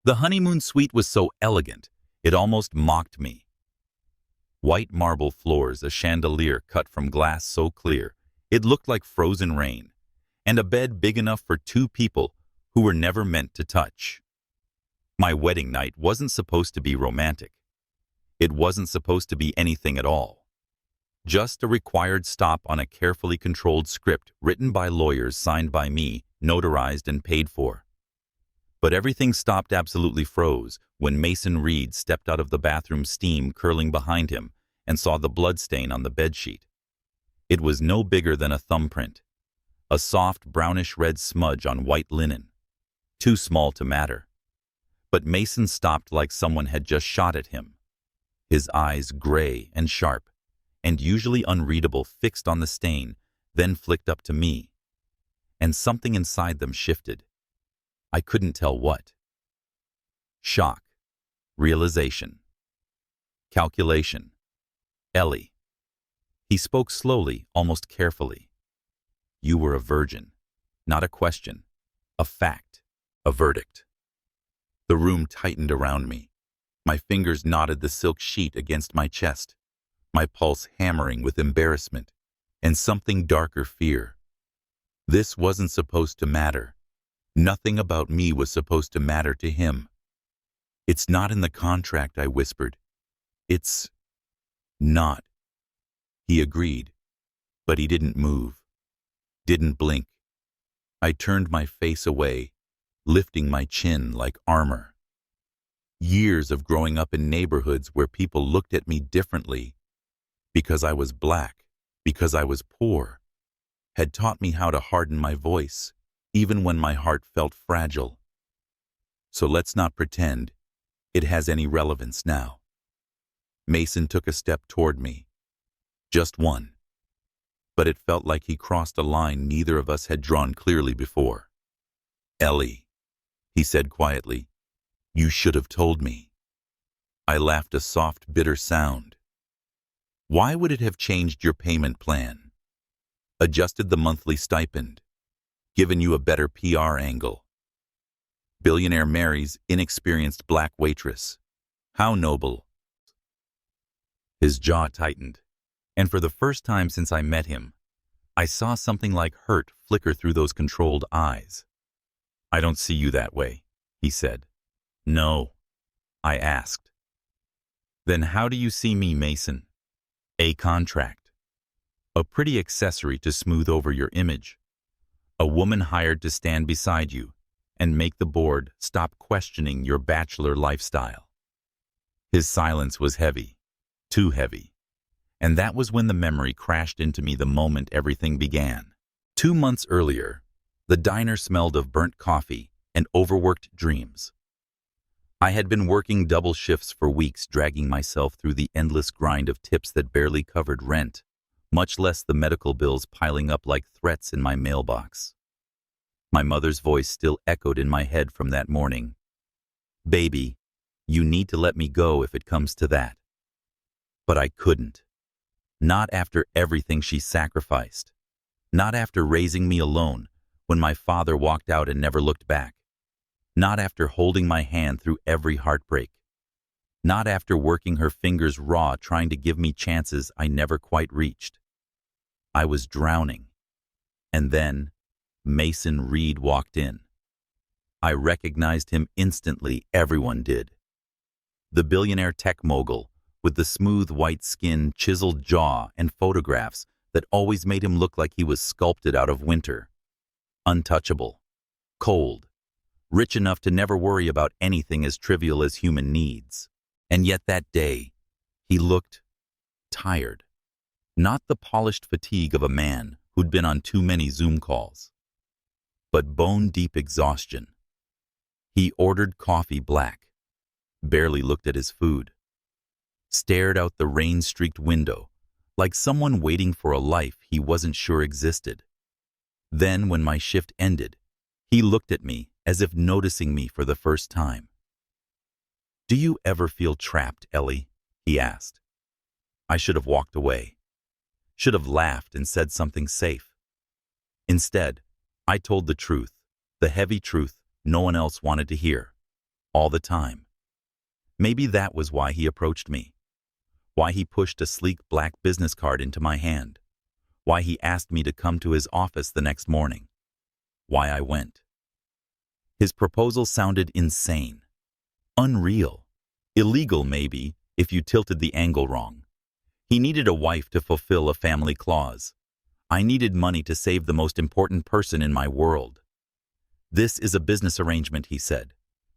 The honeymoon suite was so elegant, it almost mocked me. White marble floors, a chandelier cut from glass so clear, it looked like frozen rain, and a bed big enough for two people who were never meant to touch. My wedding night wasn't supposed to be romantic. It wasn't supposed to be anything at all. Just a required stop on a carefully controlled script written by lawyers, signed by me, notarized and paid for. But everything stopped, absolutely froze, when Mason Reed stepped out of the bathroom, steam curling behind him, and saw the bloodstain on the bedsheet. It was no bigger than a thumbprint, a soft brownish-red smudge on white linen, too small to matter. But Mason stopped like someone had just shot at him, his eyes gray and sharp, and usually unreadable, fixed on the stain, then flicked up to me. And something inside them shifted. I couldn't tell what. Shock, realization, calculation. Ellie. He spoke slowly, almost carefully. You were a virgin, not a question, a fact, a verdict. The room tightened around me. My fingers knotted the silk sheet against my chest, my pulse hammering with embarrassment and something darker, fear. This wasn't supposed to matter. Nothing about me was supposed to matter to him. It's not in the contract, I whispered. It's not. He agreed, but he didn't move, didn't blink. I turned my face away, lifting my chin like armor. Years of growing up in neighborhoods where people looked at me differently because I was black, because I was poor, had taught me how to harden my voice, even when my heart felt fragile. So let's not pretend it has any relevance now. Mason took a step toward me. Just one. But it felt like he crossed a line neither of us had drawn clearly before. Ellie, he said quietly, you should have told me. I laughed, a soft, bitter sound. Why would it have changed your payment plan? Adjusted the monthly stipend? Given you a better PR angle? Billionaire marries inexperienced black waitress. How noble. His jaw tightened, and for the first time since I met him, I saw something like hurt flicker through those controlled eyes. I don't see you that way, he said. No, I asked. Then how do you see me, Mason? A contract. A pretty accessory to smooth over your image. A woman hired to stand beside you and make the board stop questioning your bachelor lifestyle. His silence was heavy, too heavy. And that was when the memory crashed into me, the moment everything began. 2 months earlier, the diner smelled of burnt coffee and overworked dreams. I had been working double shifts for weeks, dragging myself through the endless grind of tips that barely covered rent, much less the medical bills piling up like threats in my mailbox. My mother's voice still echoed in my head from that morning. Baby, you need to let me go if it comes to that. But I couldn't. Not after everything she sacrificed. Not after raising me alone when my father walked out and never looked back. Not after holding my hand through every heartbreak. Not after working her fingers raw trying to give me chances I never quite reached. I was drowning. And then Mason Reed walked in. I recognized him instantly, everyone did. The billionaire tech mogul, with the smooth white skin, chiseled jaw, and photographs that always made him look like he was sculpted out of winter. Untouchable, cold, rich enough to never worry about anything as trivial as human needs. And yet that day, he looked tired. Not the polished fatigue of a man who'd been on too many Zoom calls, but bone-deep exhaustion. He ordered coffee black, barely looked at his food, stared out the rain-streaked window like someone waiting for a life he wasn't sure existed. Then, when my shift ended, he looked at me as if noticing me for the first time. Do you ever feel trapped, Ellie? He asked. I should have walked away. Should have laughed and said something safe. Instead, I told the truth, the heavy truth no one else wanted to hear. all the time. Maybe that was why he approached me, why he pushed a sleek black business card into my hand, why he asked me to come to his office the next morning, why I went. His proposal sounded insane, unreal, illegal maybe if you tilted the angle wrong. He needed a wife to fulfill a family clause. I needed money to save the most important person in my world. This is a business arrangement, he said.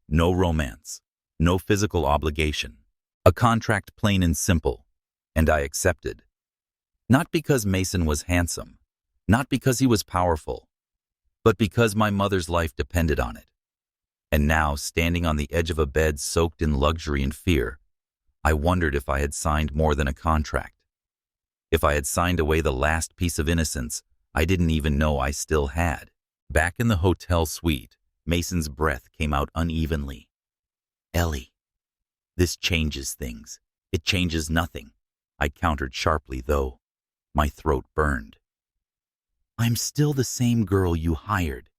No romance, no physical obligation. A contract plain and simple, and I accepted. Not because Mason was handsome, not because he was powerful, but because my mother's life depended on it. And now, standing on the edge of a bed soaked in luxury and fear, I wondered if I had signed more than a contract. If I had signed away the last piece of innocence I didn't even know I still had. Back in the hotel suite, Mason's breath came out unevenly. Ellie, this changes things. It changes nothing. I countered sharply, though my throat burned. I'm still the same girl you hired.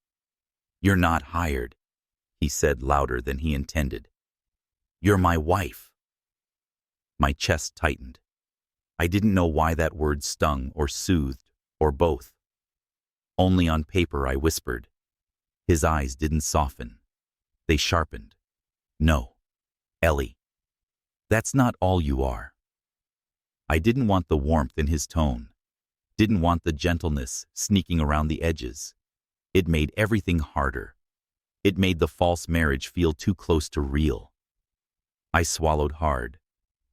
You're not hired, he said louder than he intended. You're my wife. My chest tightened. I didn't know why that word stung or soothed or both. Only on paper, I whispered. His eyes didn't soften. They sharpened. No, Ellie, that's not all you are. I didn't want the warmth in his tone. Didn't want the gentleness sneaking around the edges. It made everything harder. It made the false marriage feel too close to real. I swallowed hard.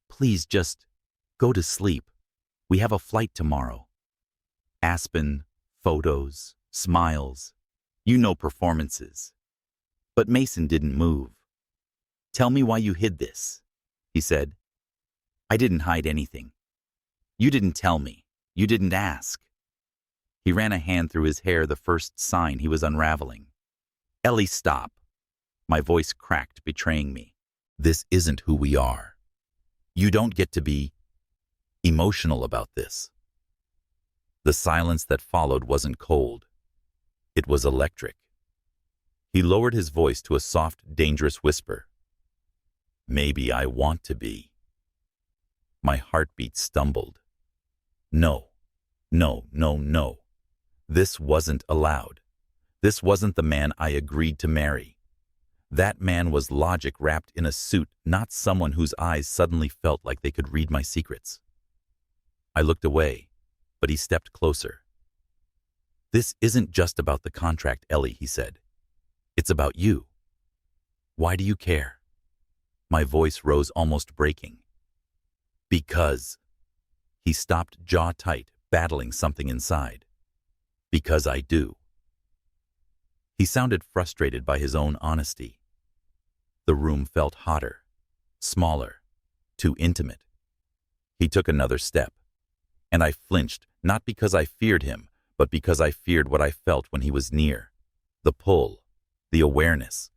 Please just go to sleep. We have a flight tomorrow. Aspen, photos, smiles, performances. But Mason didn't move. Tell me why you hid this, he said. I didn't hide anything. You didn't tell me. You didn't ask. He ran a hand through his hair, the first sign he was unraveling. Ellie, stop. My voice cracked, betraying me. This isn't who we are. You don't get to be emotional about this. The silence that followed wasn't cold. It was electric. He lowered his voice to a soft, dangerous whisper. Maybe I want to be. My heartbeat stumbled. No, no, no, no. This wasn't allowed. This wasn't the man I agreed to marry. That man was logic wrapped in a suit, not someone whose eyes suddenly felt like they could read my secrets. I looked away, but he stepped closer. This isn't just about the contract, Ellie, he said. It's about you. Why do you care? My voice rose, almost breaking. Because. He stopped, jaw tight, battling something inside. Because I do. He sounded frustrated by his own honesty. The room felt hotter, smaller, too intimate. He took another step, and I flinched, not because I feared him, but because I feared what I felt when he was near. The pull, the awareness,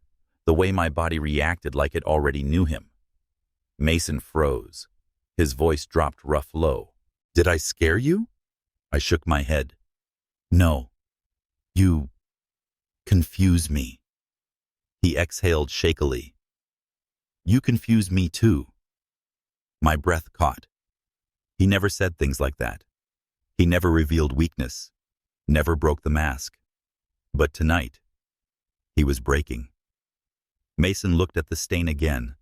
the way my body reacted like it already knew him. Mason froze. His voice dropped rough low. Did I scare you? I shook my head. No. You confuse me. He exhaled shakily. You confuse me too. My breath caught. He never said things like that. He never revealed weakness, never broke the mask. But tonight, he was breaking. Mason looked at the stain again,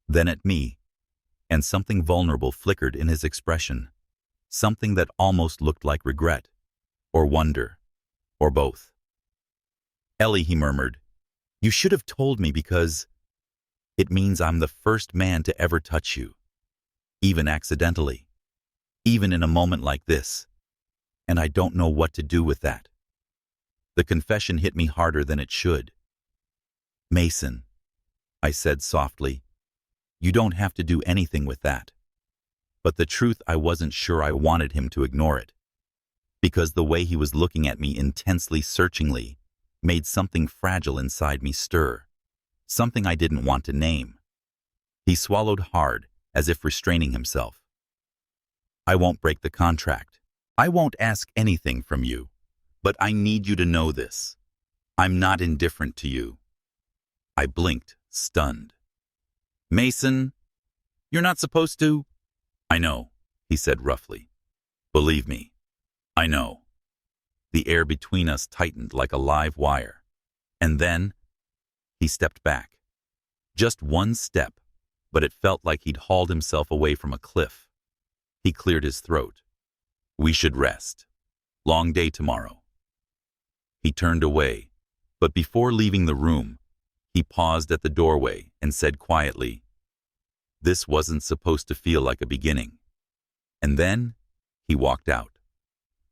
then at me, and something vulnerable flickered in his expression, something that almost looked like regret, or wonder, or both. Ellie, he murmured, you should have told me because it means I'm the first man to ever touch you, even accidentally, even in a moment like this, and I don't know what to do with that. The confession hit me harder than it should. Mason, I said softly, you don't have to do anything with that. But the truth, I wasn't sure I wanted him to ignore it, because the way he was looking at me intensely, searchingly, made something fragile inside me stir, something I didn't want to name. He swallowed hard, as if restraining himself. I won't break the contract. I won't ask anything from you, but I need you to know this. I'm not indifferent to you. I blinked, stunned. "Mason, you're not supposed to—" "I know," he said roughly. "Believe me, I know." The air between us tightened like a live wire. And then he stepped back. Just one step, but it felt like he'd hauled himself away from a cliff. He cleared his throat. "We should rest. Long day tomorrow." He turned away, but before leaving the room, he paused at the doorway and said quietly, "This wasn't supposed to feel like a beginning." And then he walked out,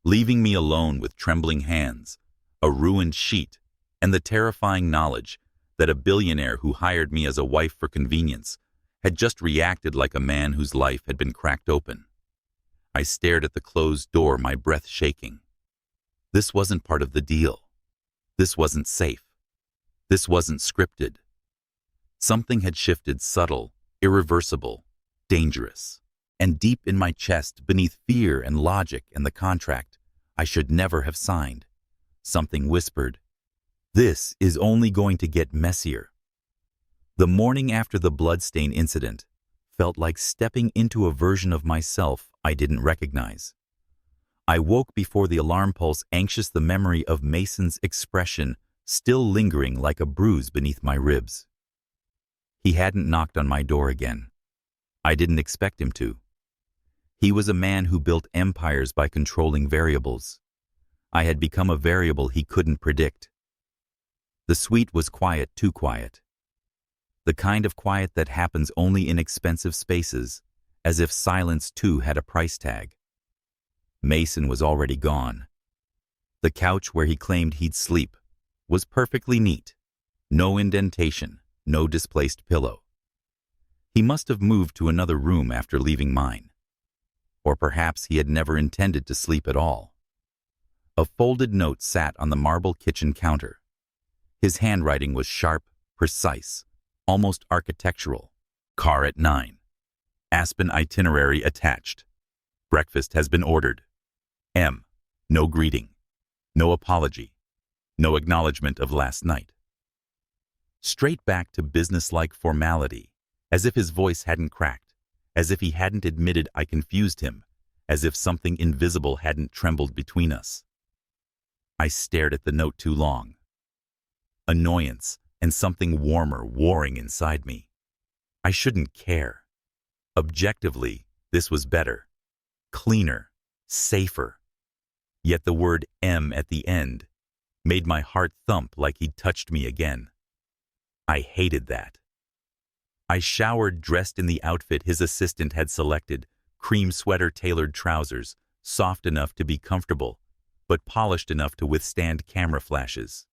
leaving me alone with trembling hands, a ruined sheet, and the terrifying knowledge that a billionaire who hired me as a wife for convenience had just reacted like a man whose life had been cracked open. I stared at the closed door, my breath shaking. This wasn't part of the deal. This wasn't safe. This wasn't scripted. Something had shifted, subtle, irreversible, dangerous. And deep in my chest, beneath fear and logic and the contract I should never have signed, something whispered, "This is only going to get messier." The morning after the bloodstain incident felt like stepping into a version of myself I didn't recognize. I woke before the alarm pulse, anxious, the memory of Mason's expression still lingering like a bruise beneath my ribs. He hadn't knocked on my door again. I didn't expect him to. He was a man who built empires by controlling variables. I had become a variable he couldn't predict. The suite was quiet, too quiet. The kind of quiet that happens only in expensive spaces, as if silence too had a price tag. Mason was already gone. The couch where he claimed he'd sleep was perfectly neat. No indentation, no displaced pillow. He must have moved to another room after leaving mine. Or perhaps he had never intended to sleep at all. A folded note sat on the marble kitchen counter. His handwriting was sharp, precise, almost architectural. "Car at 9. Aspen itinerary attached. Breakfast has been ordered. M. No greeting. No apology. No acknowledgement of last night." Straight back to businesslike formality, as if his voice hadn't cracked, as if he hadn't admitted I confused him, as if something invisible hadn't trembled between us. I stared at the note too long. Annoyance and something warmer warring inside me. I shouldn't care. Objectively, this was better, cleaner, safer. Yet the word M at the end made my heart thump like he'd touched me again. I hated that. I showered dressed in the outfit his assistant had selected, cream sweater, tailored trousers, soft enough to be comfortable, but polished enough to withstand camera flashes.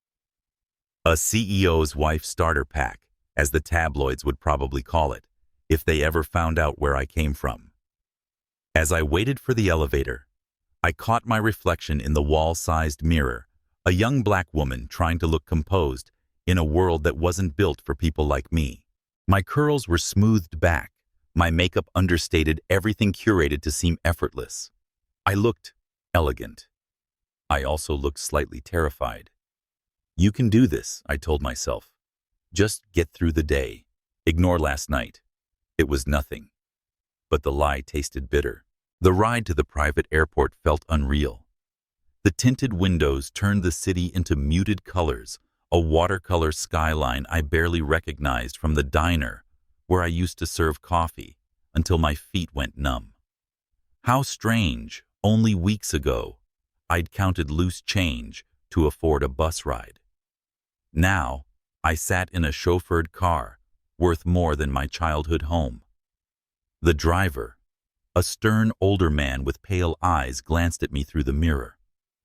A CEO's wife starter pack, as the tabloids would probably call it, if they ever found out where I came from. As I waited for the elevator, I caught my reflection in the wall-sized mirror, a young black woman trying to look composed in a world that wasn't built for people like me. My curls were smoothed back, my makeup understated, everything curated to seem effortless. I looked elegant. I also looked slightly terrified. "You can do this," I told myself. "Just get through the day. Ignore last night. It was nothing." But the lie tasted bitter. The ride to the private airport felt unreal. The tinted windows turned the city into muted colors, a watercolor skyline I barely recognized from the diner where I used to serve coffee, until my feet went numb. How strange, only weeks ago, I'd counted loose change to afford a bus ride. Now, I sat in a chauffeured car, worth more than my childhood home. The driver, a stern older man with pale eyes, glanced at me through the mirror,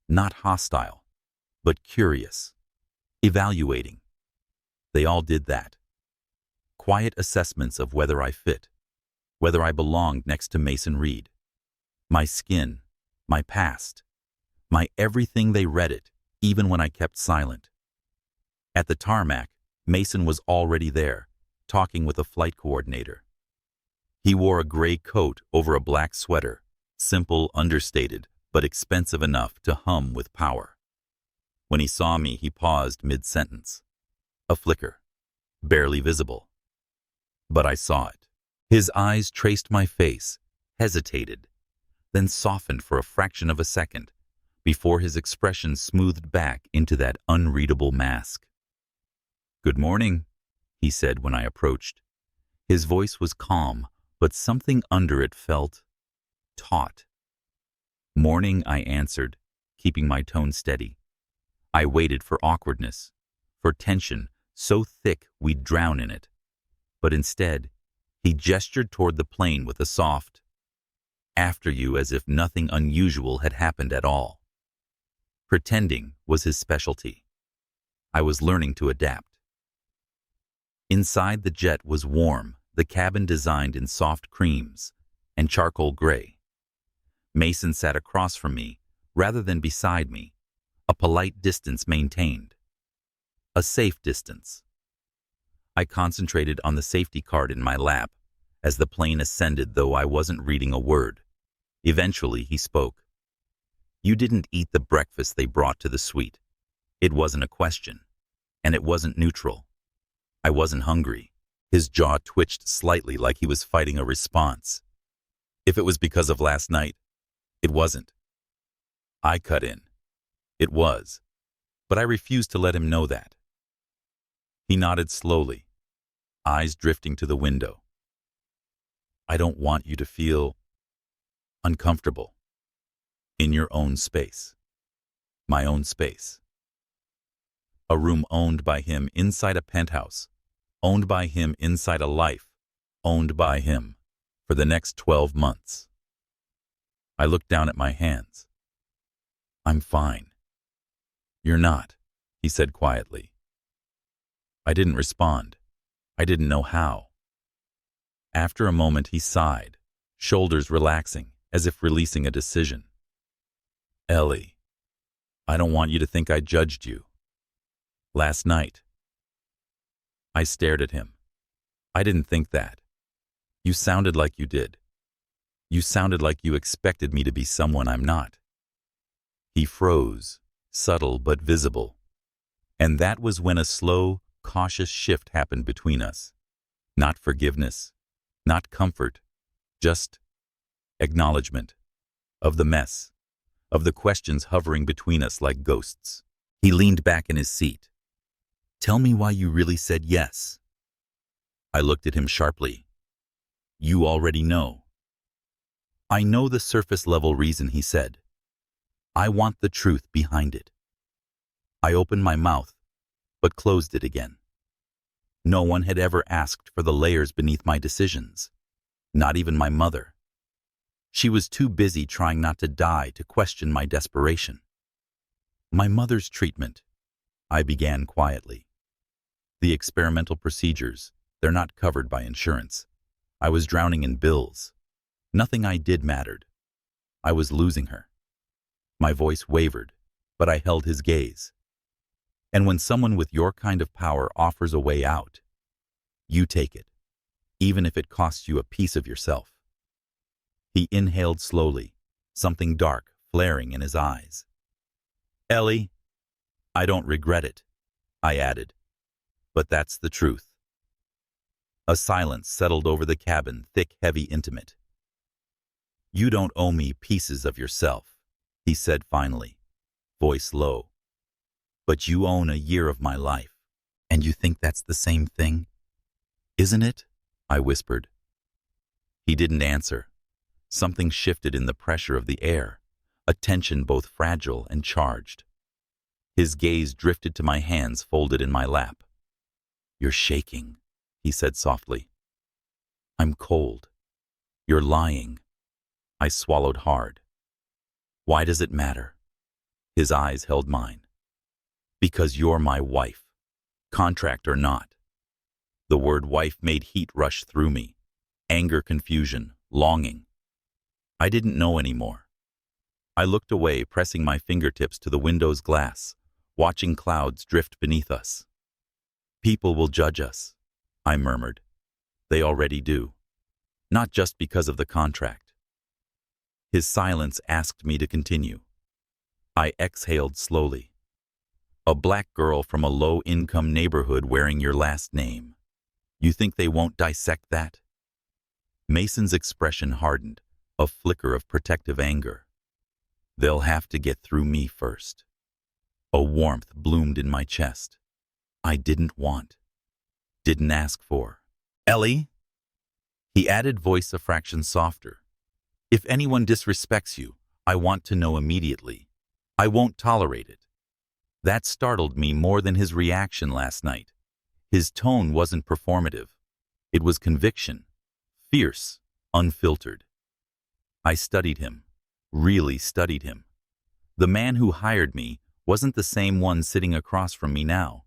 not hostile, but curious, evaluating. They all did that. Quiet assessments of whether I fit, whether I belonged next to Mason Reed. My skin, my past, my everything. They read it, even when I kept silent. At the tarmac, Mason was already there, talking with a flight coordinator. He wore a gray coat over a black sweater, simple, understated, but expensive enough to hum with power. When he saw me, he paused mid-sentence. A flicker. barely visible. But I saw it. His eyes traced my face, hesitated, then softened for a fraction of a second before his expression smoothed back into that unreadable mask. "Good morning," he said when I approached. His voice was calm, but something under it felt taut. "Morning," I answered, keeping my tone steady. I waited for awkwardness, for tension so thick we'd drown in it. But instead, he gestured toward the plane with a soft, "After you," as if nothing unusual had happened at all. Pretending was his specialty. I was learning to adapt. Inside the jet was warm, the cabin designed in soft creams and charcoal gray. Mason sat across from me, rather than beside me, a polite distance maintained. A safe distance. I concentrated on the safety card in my lap as the plane ascended, though I wasn't reading a word. Eventually, he spoke. "You didn't eat the breakfast they brought to the suite." It wasn't a question, and it wasn't neutral. I wasn't hungry. His jaw twitched slightly like he was fighting a response. If it was because of last night, it wasn't. I cut in. It was, but I refused to let him know that. He nodded slowly, eyes drifting to the window. "I don't want you to feel uncomfortable in your own space. My own space. A room owned by him inside a penthouse, owned by him inside a life, owned by him for the next 12 months. I looked down at my hands. "I'm fine." "You're not," he said quietly. I didn't respond. I didn't know how. After a moment, he sighed, shoulders relaxing, as if releasing a decision. "Ellie, I don't want you to think I judged you. Last night." I stared at him. "I didn't think that. You sounded like you did. You sounded like you expected me to be someone I'm not." He froze, subtle but visible. And that was when a slow, cautious shift happened between us. Not forgiveness, not comfort, just acknowledgement of the mess, of the questions hovering between us like ghosts. He leaned back in his seat. "Tell me why you really said yes." I looked at him sharply. "You already know." "I know the surface-level reason," he said. "I want the truth behind it." I opened my mouth, but closed it again. No one had ever asked for the layers beneath my decisions, not even my mother. She was too busy trying not to die to question my desperation. "My mother's treatment," I began quietly. "The experimental procedures, they're not covered by insurance. I was drowning in bills. Nothing I did mattered. I was losing her." My voice wavered, but I held his gaze. "And when someone with your kind of power offers a way out, you take it, even if it costs you a piece of yourself." He inhaled slowly, something dark flaring in his eyes. "Ellie, I don't regret it," I added, "but that's the truth." A silence settled over the cabin, thick, heavy, intimate. "You don't owe me pieces of yourself," he said finally, voice low. "But you own a year of my life, and you think that's the same thing? Isn't it?" I whispered. He didn't answer. Something shifted in the pressure of the air, a tension both fragile and charged. His gaze drifted to my hands folded in my lap. "You're shaking," he said softly. "I'm cold. You're lying." I swallowed hard. "Why does it matter?" His eyes held mine. "Because you're my wife, contract or not." The word wife made heat rush through me. Anger, confusion, longing. I didn't know anymore. I looked away, pressing my fingertips to the window's glass, watching clouds drift beneath us. "People will judge us," I murmured. "They already do. Not just because of the contract." His silence asked me to continue. I exhaled slowly. "A black girl from a low-income neighborhood wearing your last name. You think they won't dissect that? Mason's expression hardened, a flicker of protective anger. They'll have to get through me first. A warmth bloomed in my chest. I didn't want, didn't ask for. Ellie? He added, voice a fraction softer. If anyone disrespects you, I want to know immediately. I won't tolerate it. That startled me more than his reaction last night. His tone wasn't performative. It was conviction. Fierce, unfiltered. I studied him, really studied him. The man who hired me wasn't the same one sitting across from me now.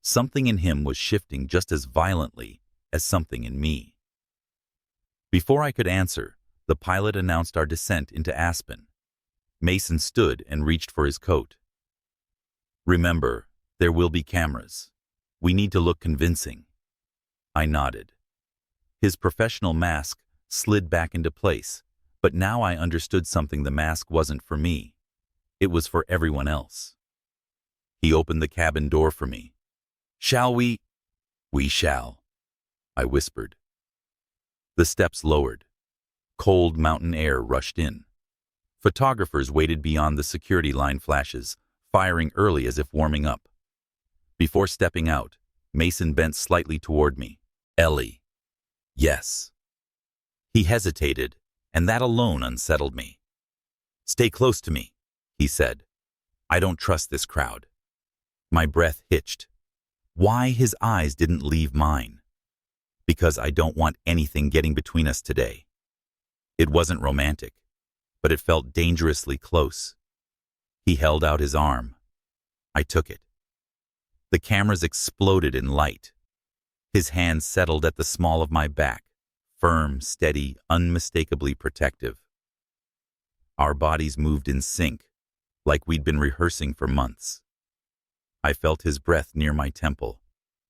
Something in him was shifting just as violently as something in me. Before I could answer, the pilot announced our descent into Aspen. Mason stood and reached for his coat. Remember, there will be cameras. We need to look convincing. I nodded. His professional mask slid back into place, but now I understood something. The mask wasn't for me. It was for everyone else. He opened the cabin door for me. Shall we? We shall, I whispered. The steps lowered. Cold mountain air rushed in. Photographers waited beyond the security line flashes, firing early as if warming up. Before stepping out, Mason bent slightly toward me. Ellie. Yes. He hesitated, and that alone unsettled me. Stay close to me, he said. I don't trust this crowd. My breath hitched. Why his eyes didn't leave mine? Because I don't want anything getting between us today. It wasn't romantic, but it felt dangerously close. He held out his arm. I took it. The cameras exploded in light. His hand settled at the small of my back, firm, steady, unmistakably protective. Our bodies moved in sync, like we'd been rehearsing for months. I felt his breath near my temple,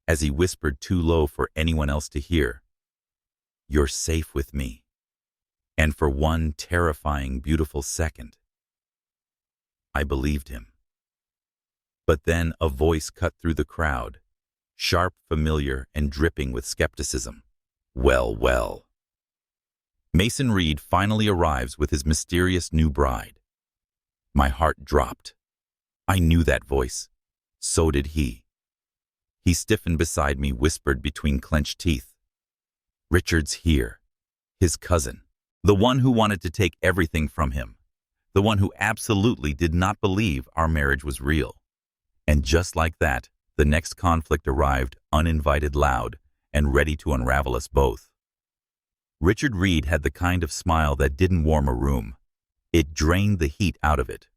as he whispered too low for anyone else to hear. You're safe with me. And for one terrifying, beautiful second, I believed him. But then a voice cut through the crowd, sharp, familiar, and dripping with skepticism. Well, well. Mason Reed finally arrives with his mysterious new bride. My heart dropped. I knew that voice. So did he. He stiffened beside me, whispered between clenched teeth. Richard's here. His cousin. The one who wanted to take everything from him. The one who absolutely did not believe our marriage was real. And just like that, the next conflict arrived, uninvited, loud, and ready to unravel us both. Richard Reed had the kind of smile that didn't warm a room. It drained the heat out of it.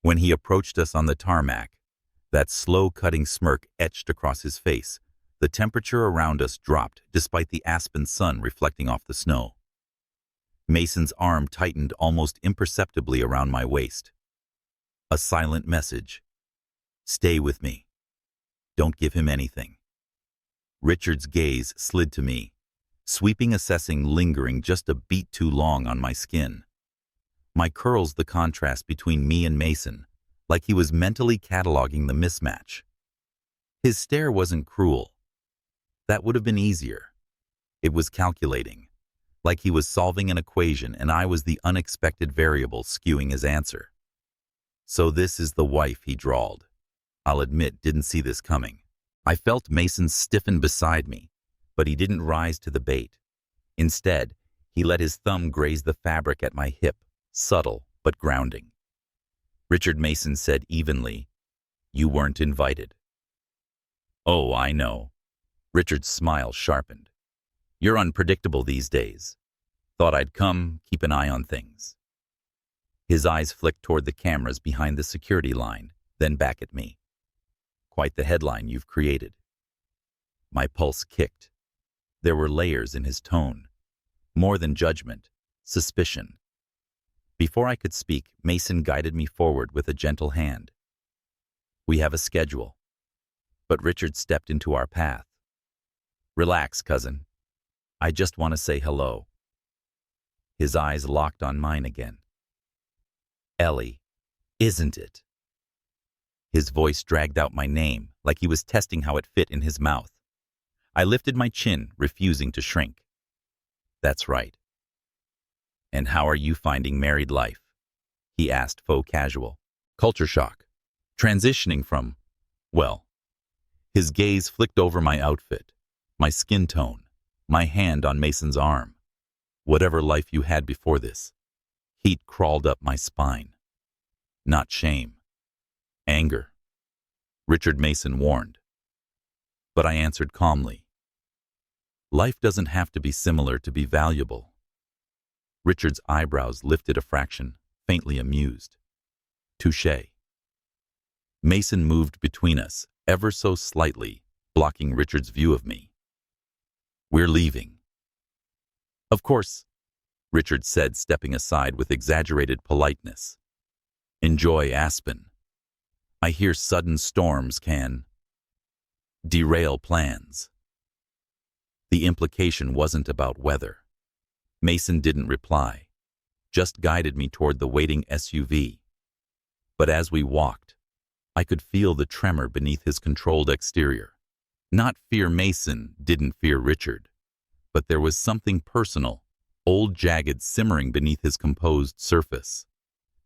When he approached us on the tarmac, that slow-cutting smirk etched across his face. The temperature around us dropped despite the aspen sun reflecting off the snow. Mason's arm tightened almost imperceptibly around my waist. A silent message. Stay with me. Don't give him anything. Richard's gaze slid to me, sweeping, assessing, lingering just a beat too long on my skin. My curls, the contrast between me and Mason, like he was mentally cataloging the mismatch. His stare wasn't cruel. That would have been easier. It was calculating, like he was solving an equation and I was the unexpected variable skewing his answer. So this is the wife, he drawled. I'll admit, didn't see this coming. I felt Mason stiffen beside me, but he didn't rise to the bait. Instead, he let his thumb graze the fabric at my hip, subtle but grounding. Richard Mason said evenly, You weren't invited. Oh, I know. Richard's smile sharpened. You're unpredictable these days. Thought I'd come, keep an eye on things. His eyes flicked toward the cameras behind the security line, then back at me. Quite the headline you've created. My pulse kicked. There were layers in his tone. More than judgment, suspicion. Before I could speak, Mason guided me forward with a gentle hand. We have a schedule. But Richard stepped into our path. Relax, cousin. I just want to say hello. His eyes locked on mine again. Ellie, isn't it? His voice dragged out my name, like he was testing how it fit in his mouth. I lifted my chin, refusing to shrink. That's right. And how are you finding married life? He asked, faux casual. Culture shock. Transitioning from, well. His gaze flicked over my outfit, my skin tone, my hand on Mason's arm. Whatever life you had before this. Heat crawled up my spine. Not shame. Anger. Richard Mason warned. But I answered calmly. Life doesn't have to be similar to be valuable. Richard's eyebrows lifted a fraction, faintly amused. Touché. Mason moved between us, ever so slightly, blocking Richard's view of me. We're leaving. Of course, Richard said, stepping aside with exaggerated politeness. Enjoy Aspen. I hear sudden storms can derail plans. The implication wasn't about weather. Mason didn't reply, just guided me toward the waiting SUV. But as we walked, I could feel the tremor beneath his controlled exterior. Not fear Mason didn't fear Richard, but there was something personal, old jagged simmering beneath his composed surface.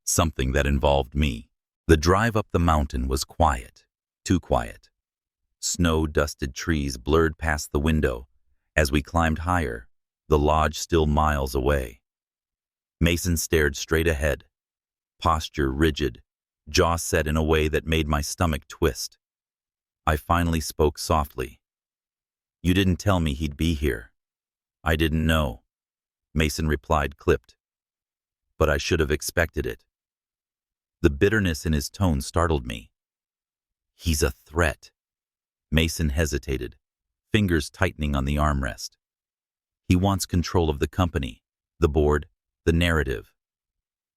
Something that involved me. The drive up the mountain was quiet, too quiet. Snow-dusted trees blurred past the window. As we climbed higher, the lodge still miles away. Mason stared straight ahead, posture rigid, jaw set in a way that made my stomach twist. I finally spoke softly. You didn't tell me he'd be here. I didn't know, Mason replied, clipped. But I should have expected it. The bitterness in his tone startled me. He's a threat. Mason hesitated, fingers tightening on the armrest. He wants control of the company, the board, the narrative.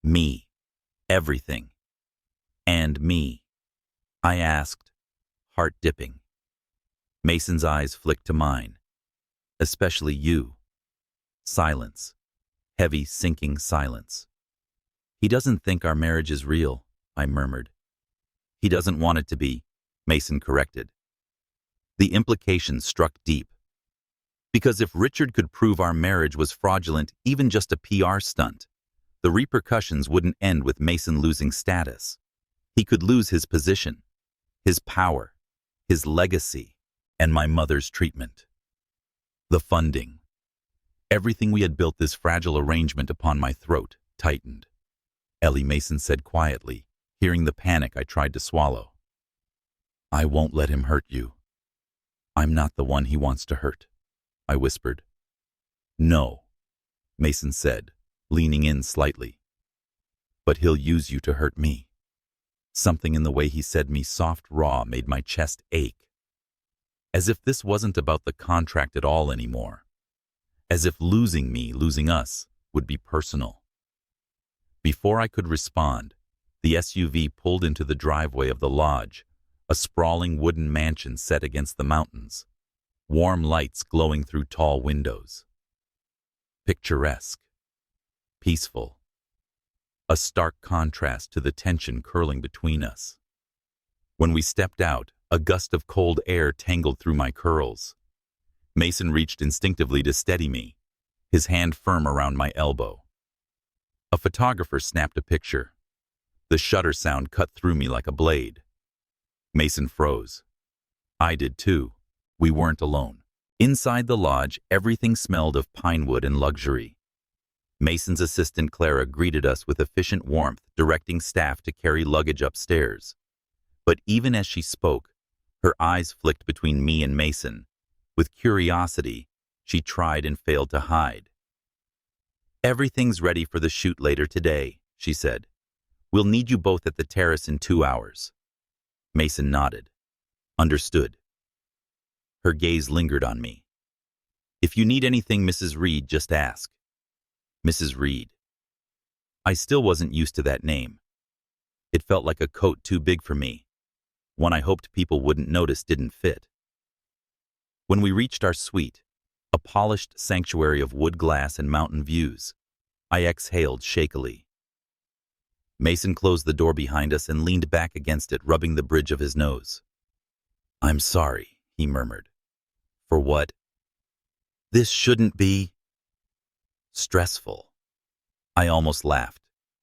Me. Everything. And me. I asked, heart dipping. Mason's eyes flicked to mine. Especially you. Silence. Heavy, sinking silence. He doesn't think our marriage is real, I murmured. He doesn't want it to be, Mason corrected. The implication struck deep. Because if Richard could prove our marriage was fraudulent, even just a PR stunt, the repercussions wouldn't end with Mason losing status. He could lose his position, his power, his legacy, and my mother's treatment. The funding. Everything we had built this fragile arrangement upon my throat tightened. Ellie, Mason said quietly, hearing the panic I tried to swallow. I won't let him hurt you. I'm not the one he wants to hurt, I whispered. No, Mason said, leaning in slightly. But he'll use you to hurt me. Something in the way he said me soft raw made my chest ache. As if this wasn't about the contract at all anymore. As if losing me, losing us, would be personal. Before I could respond, the SUV pulled into the driveway of the lodge, a sprawling wooden mansion set against the mountains, warm lights glowing through tall windows. Picturesque. Peaceful. A stark contrast to the tension curling between us. When we stepped out, a gust of cold air tangled through my curls. Mason reached instinctively to steady me, his hand firm around my elbow. A photographer snapped a picture. The shutter sound cut through me like a blade. Mason froze. I did too. We weren't alone. Inside the lodge, everything smelled of pinewood and luxury. Mason's assistant Clara greeted us with efficient warmth, directing staff to carry luggage upstairs. But even as she spoke, her eyes flicked between me and Mason. With curiosity, she tried and failed to hide. Everything's ready for the shoot later today, she said. We'll need you both at the terrace in 2 hours. Mason nodded. Understood. Her gaze lingered on me. If you need anything, Mrs. Reed, just ask. Mrs. Reed. I still wasn't used to that name. It felt like a coat too big for me. One I hoped people wouldn't notice didn't fit. When we reached our suite, a polished sanctuary of wood glass and mountain views, I exhaled shakily. Mason closed the door behind us and leaned back against it, rubbing the bridge of his nose. I'm sorry, he murmured. For what? This shouldn't be stressful. I almost laughed.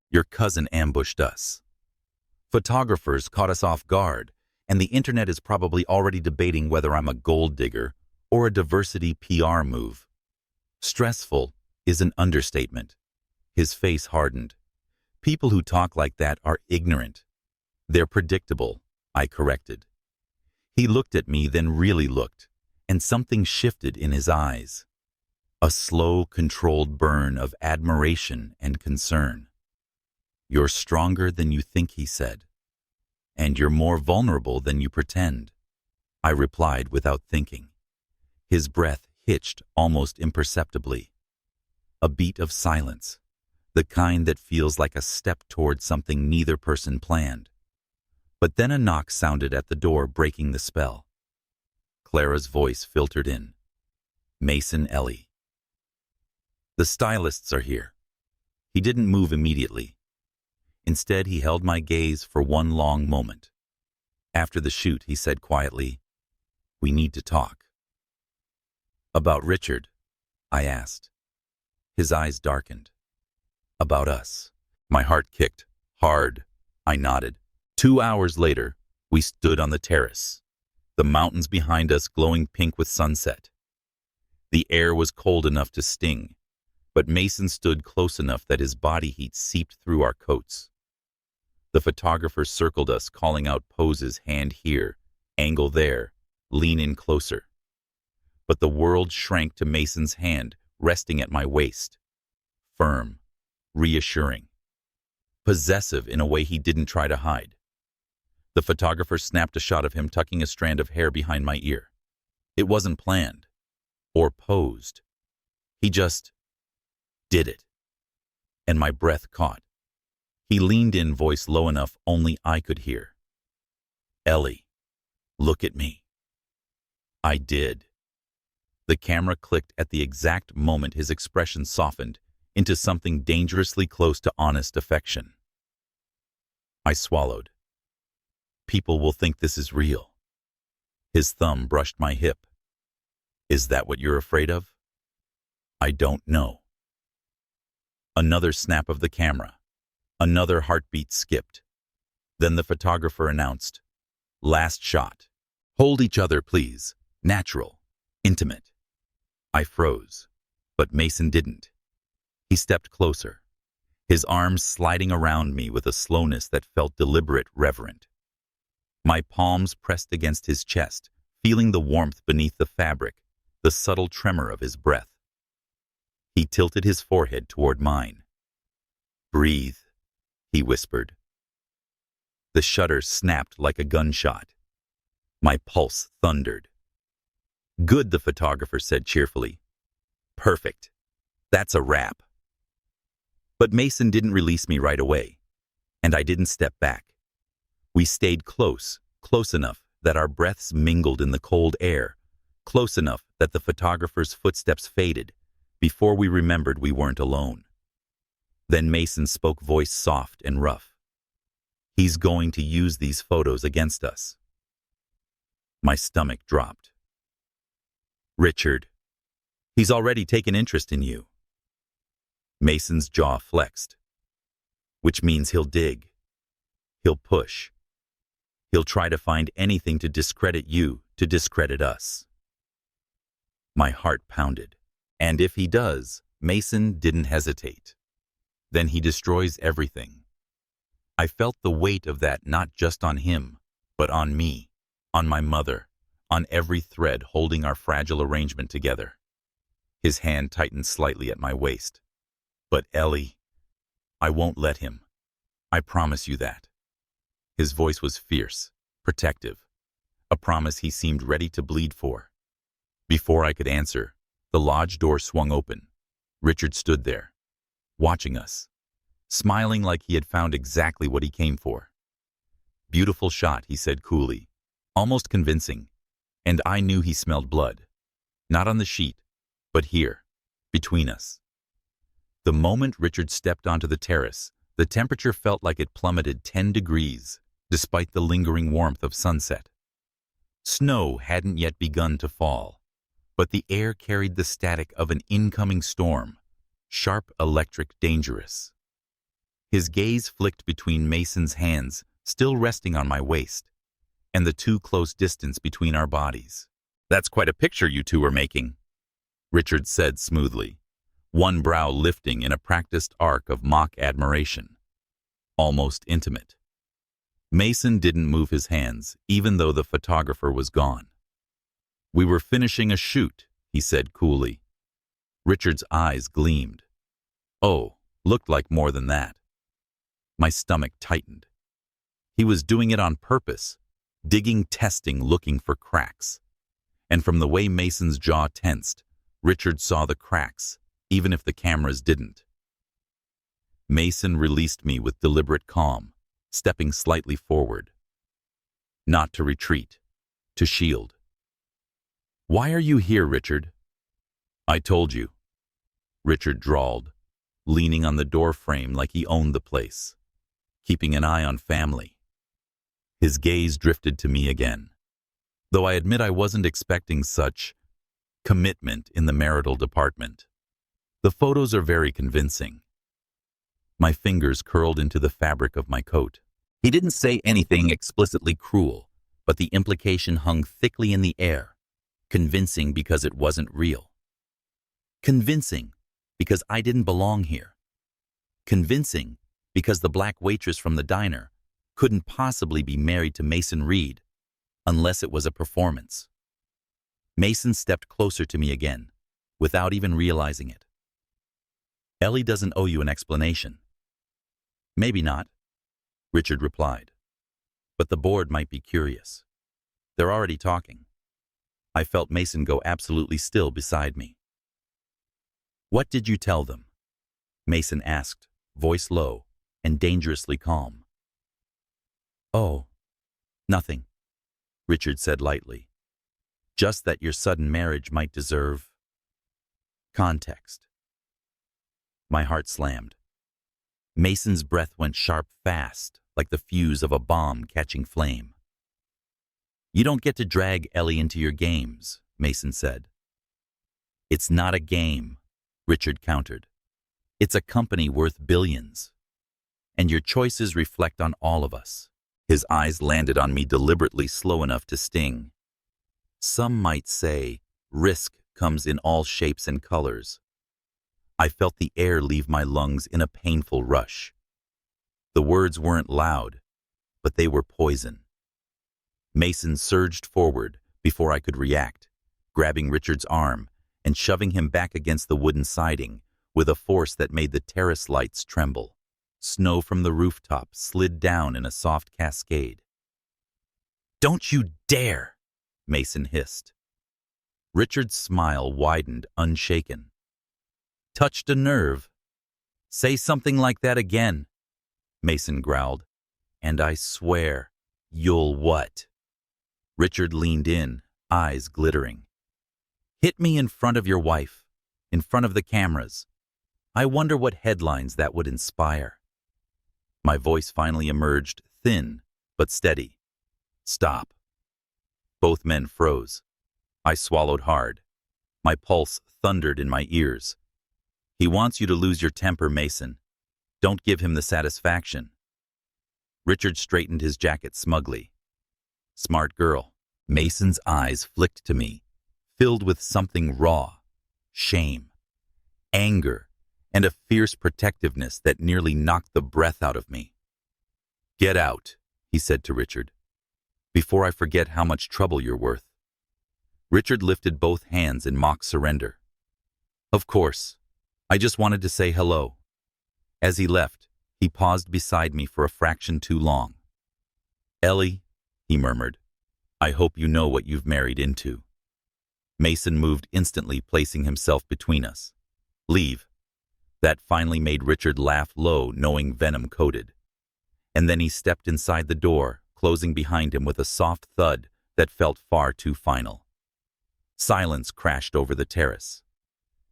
Your cousin ambushed us. Photographers caught us off guard, and the internet is probably already debating whether I'm a gold digger or a diversity PR move. Stressful is an understatement. His face hardened. People who talk like that are ignorant. They're predictable, I corrected. He looked at me, then really looked, and something shifted in his eyes. A slow, controlled burn of admiration and concern. You're stronger than you think, he said. And you're more vulnerable than you pretend, I replied without thinking. His breath hitched almost imperceptibly. A beat of silence, the kind that feels like a step toward something neither person planned. But then a knock sounded at the door, breaking the spell. Clara's voice filtered in. Mason, Ellie. The stylists are here. He didn't move immediately. Instead, he held my gaze for one long moment. After the shoot, he said quietly, "We need to talk." About Richard? I asked. His eyes darkened. About us. My heart kicked hard. I nodded. 2 hours later, we stood on the terrace, the mountains behind us glowing pink with sunset. The air was cold enough to sting, but Mason stood close enough that his body heat seeped through our coats. The photographer circled us, calling out poses: hand here, angle there, lean in closer. But the world shrank to Mason's hand, resting at my waist. Firm, reassuring, possessive in a way he didn't try to hide. The photographer snapped a shot of him tucking a strand of hair behind my ear. It wasn't planned or posed. He just did it. And my breath caught. He leaned in, voice low enough only I could hear. Ellie, look at me. I did. The camera clicked at the exact moment his expression softened into something dangerously close to honest affection. I swallowed. People will think this is real. His thumb brushed my hip. Is that what you're afraid of? I don't know. Another snap of the camera. Another heartbeat skipped. Then the photographer announced, "Last shot. Hold each other, please. Natural. Intimate." I froze, but Mason didn't. He stepped closer, his arms sliding around me with a slowness that felt deliberate, reverent. My palms pressed against his chest, feeling the warmth beneath the fabric, the subtle tremor of his breath. He tilted his forehead toward mine. "Breathe," he whispered. The shutter snapped like a gunshot. My pulse thundered. "Good," the photographer said cheerfully. "Perfect. That's a wrap." But Mason didn't release me right away, and I didn't step back. We stayed close enough that our breaths mingled in the cold air, close enough that the photographer's footsteps faded before we remembered we weren't alone. Then Mason spoke, voice soft and rough. "He's going to use these photos against us." My stomach dropped. "Richard, he's already taken interest in you." Mason's jaw flexed. "Which means he'll dig. He'll push. He'll try to find anything to discredit you, to discredit us." My heart pounded. And if he does, Mason didn't hesitate. Then he destroys everything. I felt the weight of that not just on him, but on me, on my mother, on every thread holding our fragile arrangement together. His hand tightened slightly at my waist. "But Ellie, I won't let him. I promise you that." His voice was fierce, protective, a promise he seemed ready to bleed for. Before I could answer, the lodge door swung open. Richard stood there, watching us, smiling like he had found exactly what he came for. "Beautiful shot," he said coolly, almost convincing, and I knew he smelled blood. Not on the sheet, but here, between us. The moment Richard stepped onto the terrace, the temperature felt like it plummeted 10 degrees, despite the lingering warmth of sunset. Snow hadn't yet begun to fall, but the air carried the static of an incoming storm, sharp, electric, dangerous. His gaze flicked between Mason's hands, still resting on my waist, and the too close distance between our bodies. "That's quite a picture you two are making," Richard said smoothly, one brow lifting in a practiced arc of mock admiration. Almost intimate. Mason didn't move his hands, even though the photographer was gone. "We were finishing a shoot," he said coolly. Richard's eyes gleamed. Oh, looked like more than that. My stomach tightened. He was doing it on purpose, digging, testing, looking for cracks. And from the way Mason's jaw tensed, Richard saw the cracks, even if the cameras didn't. Mason released me with deliberate calm, stepping slightly forward. Not to retreat, to shield. "Why are you here, Richard?" "I told you," Richard drawled, leaning on the door frame like he owned the place, keeping an eye on family. His gaze drifted to me again, though I admit I wasn't expecting such commitment in the marital department. "The photos are very convincing." My fingers curled into the fabric of my coat. He didn't say anything explicitly cruel, but the implication hung thickly in the air. Convincing because it wasn't real. Convincing because I didn't belong here. Convincing because the black waitress from the diner couldn't possibly be married to Mason Reed unless it was a performance. Mason stepped closer to me again, without even realizing it. "Ellie doesn't owe you an explanation." "Maybe not," Richard replied. "But the board might be curious. They're already talking." I felt Mason go absolutely still beside me. "What did you tell them?" Mason asked, voice low and dangerously calm. "Oh, nothing," Richard said lightly. "Just that your sudden marriage might deserve context." My heart slammed. Mason's breath went sharp fast, like the fuse of a bomb catching flame. "You don't get to drag Ellie into your games," Mason said. "It's not a game," Richard countered. "It's a company worth billions. And your choices reflect on all of us." His eyes landed on me deliberately slow enough to sting. Some might say, risk comes in all shapes and colors. I felt the air leave my lungs in a painful rush. The words weren't loud, but they were poison. Mason surged forward before I could react, grabbing Richard's arm and shoving him back against the wooden siding with a force that made the terrace lights tremble. Snow from the rooftop slid down in a soft cascade. "Don't you dare!" Mason hissed. Richard's smile widened, unshaken. "Touched a nerve." "Say something like that again," Mason growled. "And I swear, you'll what?" Richard leaned in, eyes glittering. "Hit me in front of your wife, in front of the cameras. I wonder what headlines that would inspire." My voice finally emerged, thin but steady. "Stop." Both men froze. I swallowed hard. My pulse thundered in my ears. "He wants you to lose your temper, Mason. Don't give him the satisfaction." Richard straightened his jacket smugly. "Smart girl." Mason's eyes flicked to me, filled with something raw, shame, anger, and a fierce protectiveness that nearly knocked the breath out of me. "Get out," he said to Richard, "before I forget how much trouble you're worth." Richard lifted both hands in mock surrender. "Of course. I just wanted to say hello." As he left, he paused beside me for a fraction too long. "Ellie," he murmured, "I hope you know what you've married into." Mason moved instantly, placing himself between us. "Leave." That finally made Richard laugh low, knowing venom coated. And then he stepped inside the door, closing behind him with a soft thud that felt far too final. Silence crashed over the terrace.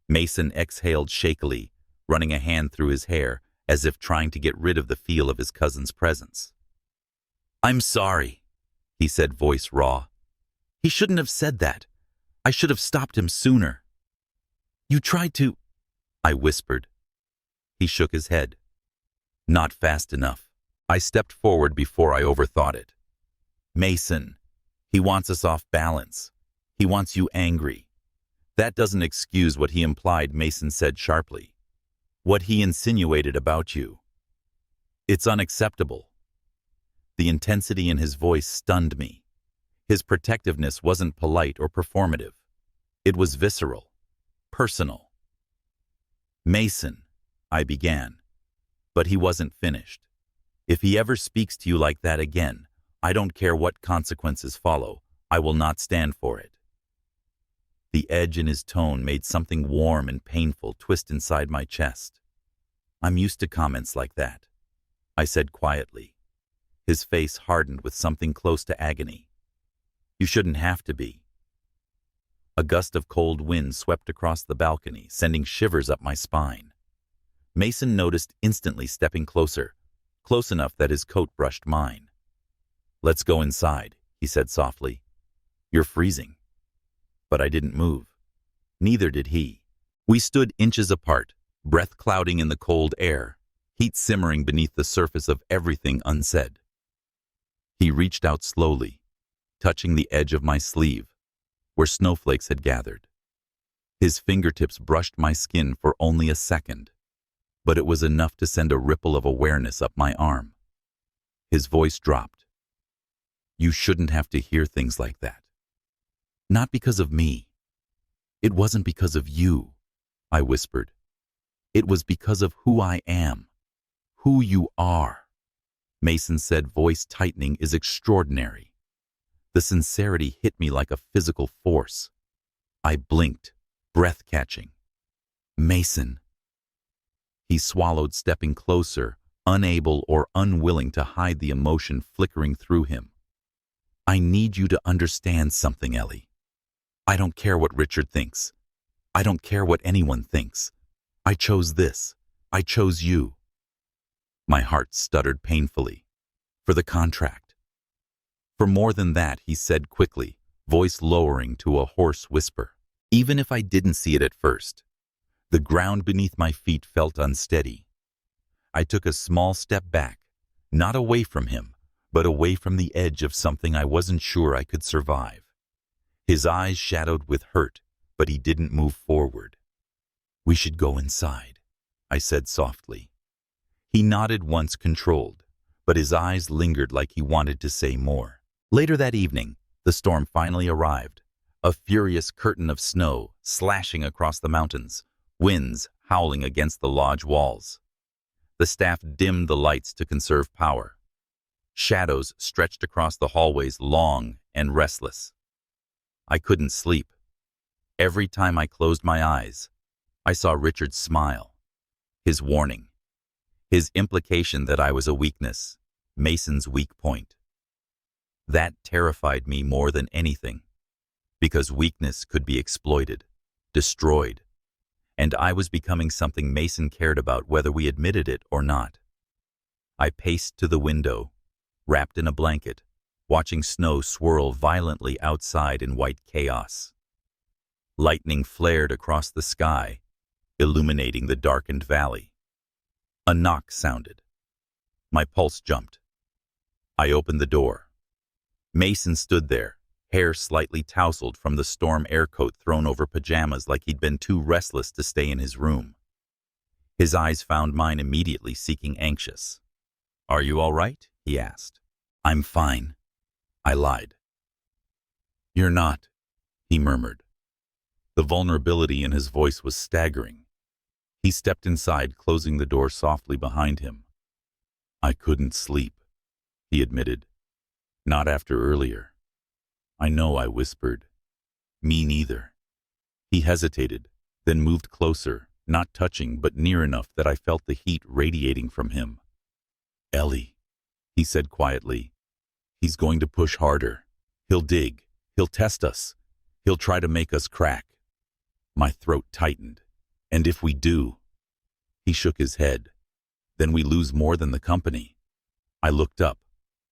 Mason exhaled shakily, running a hand through his hair as if trying to get rid of the feel of his cousin's presence. "I'm sorry," he said, voice raw. "He shouldn't have said that. I should have stopped him sooner. You tried to, I whispered. He shook his head. Not fast enough. I stepped forward before I overthought it. Mason, he wants us off balance. He wants you angry. That doesn't excuse what he implied, Mason said sharply. What he insinuated about you. It's unacceptable. The intensity in his voice stunned me. His protectiveness wasn't polite or performative. It was visceral, personal. Mason, I began, but he wasn't finished. If he ever speaks to you like that again, I don't care what consequences follow, I will not stand for it. The edge in his tone made something warm and painful twist inside my chest. I'm used to comments like that, I said quietly. His face hardened with something close to agony. You shouldn't have to be. A gust of cold wind swept across the balcony, sending shivers up my spine. Mason noticed instantly, stepping closer, close enough that his coat brushed mine. Let's go inside, he said softly. You're freezing. But I didn't move. Neither did he. We stood inches apart, breath clouding in the cold air, heat simmering beneath the surface of everything unsaid. He reached out slowly, touching the edge of my sleeve, where snowflakes had gathered. His fingertips brushed my skin for only a second, but it was enough to send a ripple of awareness up my arm. His voice dropped. You shouldn't have to hear things like that. Not because of me. It wasn't because of you, I whispered. It was because of who I am, who you are. Mason said, voice tightening, is extraordinary. The sincerity hit me like a physical force. I blinked, breath catching. Mason. He swallowed, stepping closer, unable or unwilling to hide the emotion flickering through him. I need you to understand something, Ellie. I don't care what Richard thinks. I don't care what anyone thinks. I chose this. I chose you. My heart stuttered painfully. For the contract. For more than that, he said quickly, voice lowering to a hoarse whisper. Even if I didn't see it at first, the ground beneath my feet felt unsteady. I took a small step back, not away from him, but away from the edge of something I wasn't sure I could survive. His eyes shadowed with hurt, but he didn't move forward. We should go inside, I said softly. He nodded once, controlled, but his eyes lingered like he wanted to say more. Later that evening, the storm finally arrived, a furious curtain of snow slashing across the mountains, winds howling against the lodge walls. The staff dimmed the lights to conserve power. Shadows stretched across the hallways, long and restless. I couldn't sleep. Every time I closed my eyes, I saw Richard's smile, his warning, his implication that I was a weakness, Mason's weak point. That terrified me more than anything, because weakness could be exploited, destroyed, and I was becoming something Mason cared about whether we admitted it or not. I paced to the window, wrapped in a blanket, watching snow swirl violently outside in white chaos. Lightning flared across the sky, illuminating the darkened valley. A knock sounded. My pulse jumped. I opened the door. Mason stood there, hair slightly tousled from the storm aircoat thrown over pajamas like he'd been too restless to stay in his room. His eyes found mine immediately, seeking anxious. Are you all right? He asked. I'm fine, I lied. You're not, he murmured. The vulnerability in his voice was staggering. He stepped inside, closing the door softly behind him. I couldn't sleep, he admitted. Not after earlier. I know, I whispered. Me neither. He hesitated, then moved closer, not touching but near enough that I felt the heat radiating from him. Ellie, he said quietly. He's going to push harder. He'll dig. He'll test us. He'll try to make us crack. My throat tightened. And if we do? He shook his head. Then we lose more than the company. I looked up.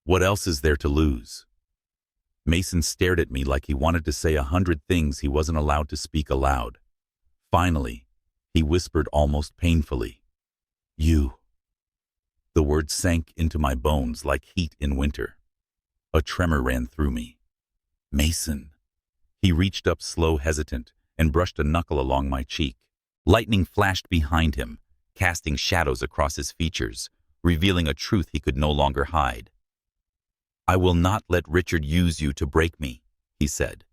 What else is there to lose? Mason stared at me like he wanted to say 100 things he wasn't allowed to speak aloud. Finally, he whispered almost painfully, "You." The words sank into my bones like heat in winter. A tremor ran through me. "Mason." He reached up slow, hesitant, and brushed a knuckle along my cheek. Lightning flashed behind him, casting shadows across his features, revealing a truth he could no longer hide. "I will not let Richard use you to break me," he said.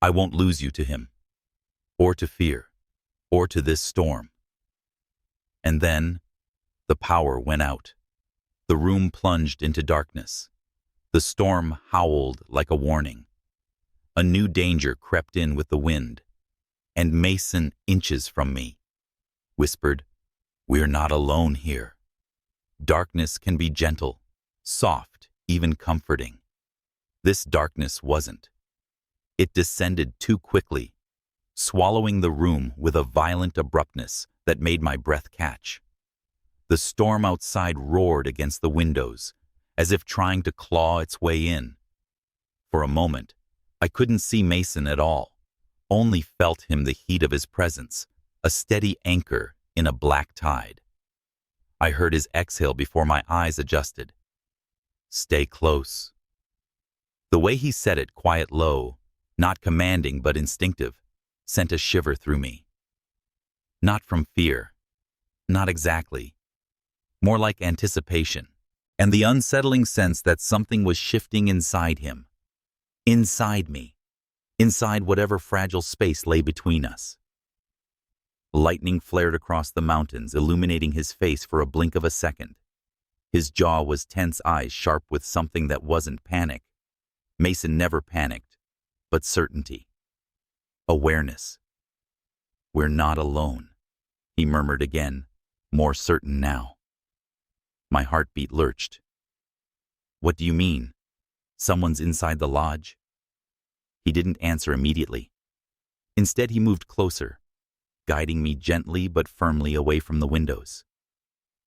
"I won't lose you to him, or to fear, or to this storm." And then, the power went out. The room plunged into darkness. The storm howled like a warning. A new danger crept in with the wind, and Mason, inches from me, whispered, "We're not alone here." Darkness can be gentle, soft, even comforting. This darkness wasn't. It descended too quickly, swallowing the room with a violent abruptness that made my breath catch. The storm outside roared against the windows, as if trying to claw its way in. For a moment, I couldn't see Mason at all, only felt him, the heat of his presence, a steady anchor in a black tide. I heard his exhale before my eyes adjusted. "Stay close." The way he said it, quiet, low, not commanding but instinctive, sent a shiver through me. Not from fear, not exactly. More like anticipation, and the unsettling sense that something was shifting inside him. Inside me, inside whatever fragile space lay between us. Lightning flared across the mountains, illuminating his face for a blink of a second. His jaw was tense, eyes sharp with something that wasn't panic. Mason never panicked, but certainty. Awareness. "We're not alone," he murmured again, more certain now. My heartbeat lurched. "What do you mean? Someone's inside the lodge?" He didn't answer immediately. Instead, he moved closer, guiding me gently but firmly away from the windows.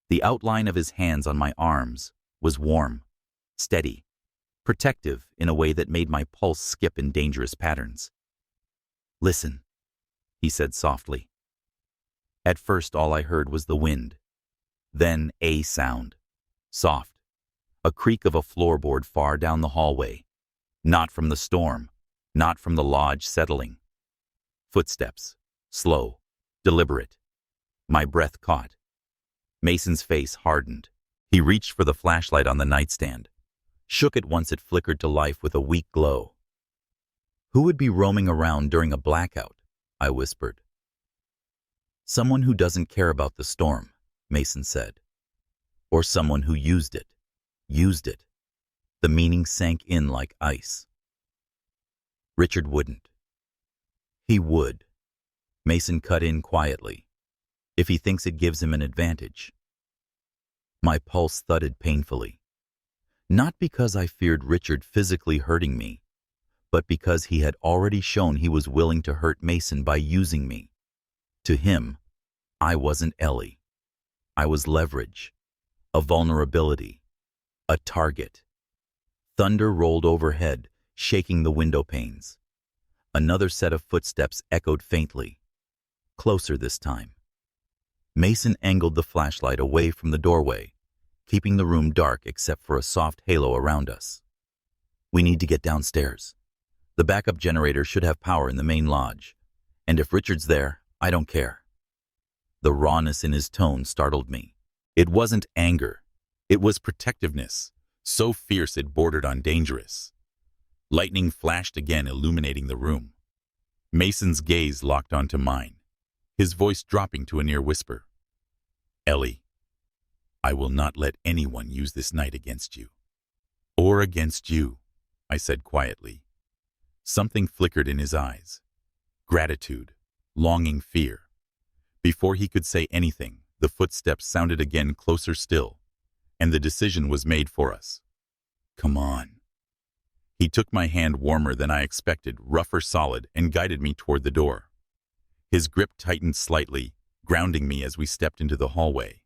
The outline of his hands on my arms was warm, steady, protective in a way that made my pulse skip in dangerous patterns. "Listen," he said softly. At first, all I heard was the wind. Then a sound, soft, a creak of a floorboard far down the hallway. Not from the storm, not from the lodge settling. Footsteps, slow, deliberate. My breath caught. Mason's face hardened. He reached for the flashlight on the nightstand, shook it once it flickered to life with a weak glow. "Who would be roaming around during a blackout?" I whispered. "Someone who doesn't care about the storm," Mason said. "Or someone who used it. Used it." The meaning sank in like ice. "Richard wouldn't." "He would." Mason cut in quietly. "If he thinks it gives him an advantage." My pulse thudded painfully. Not because I feared Richard physically hurting me, but because he had already shown he was willing to hurt Mason by using me. To him, I wasn't Ellie. I was leverage, a vulnerability, a target. Thunder rolled overhead, shaking the window panes. Another set of footsteps echoed faintly. Closer this time. Mason angled the flashlight away from the doorway, keeping the room dark except for a soft halo around us. "We need to get downstairs. The backup generator should have power in the main lodge. And if Richard's there, I don't care." The rawness in his tone startled me. It wasn't anger. It was protectiveness, so fierce it bordered on dangerous. Lightning flashed again, illuminating the room. Mason's gaze locked onto mine, his voice dropping to a near whisper. "Ellie, I will not let anyone use this night against you." "Or against you," I said quietly. Something flickered in his eyes. Gratitude, longing, fear. Before he could say anything, the footsteps sounded again, closer still, and the decision was made for us. "Come on." He took my hand, warmer than I expected, rougher, solid, and guided me toward the door. His grip tightened slightly, grounding me as we stepped into the hallway.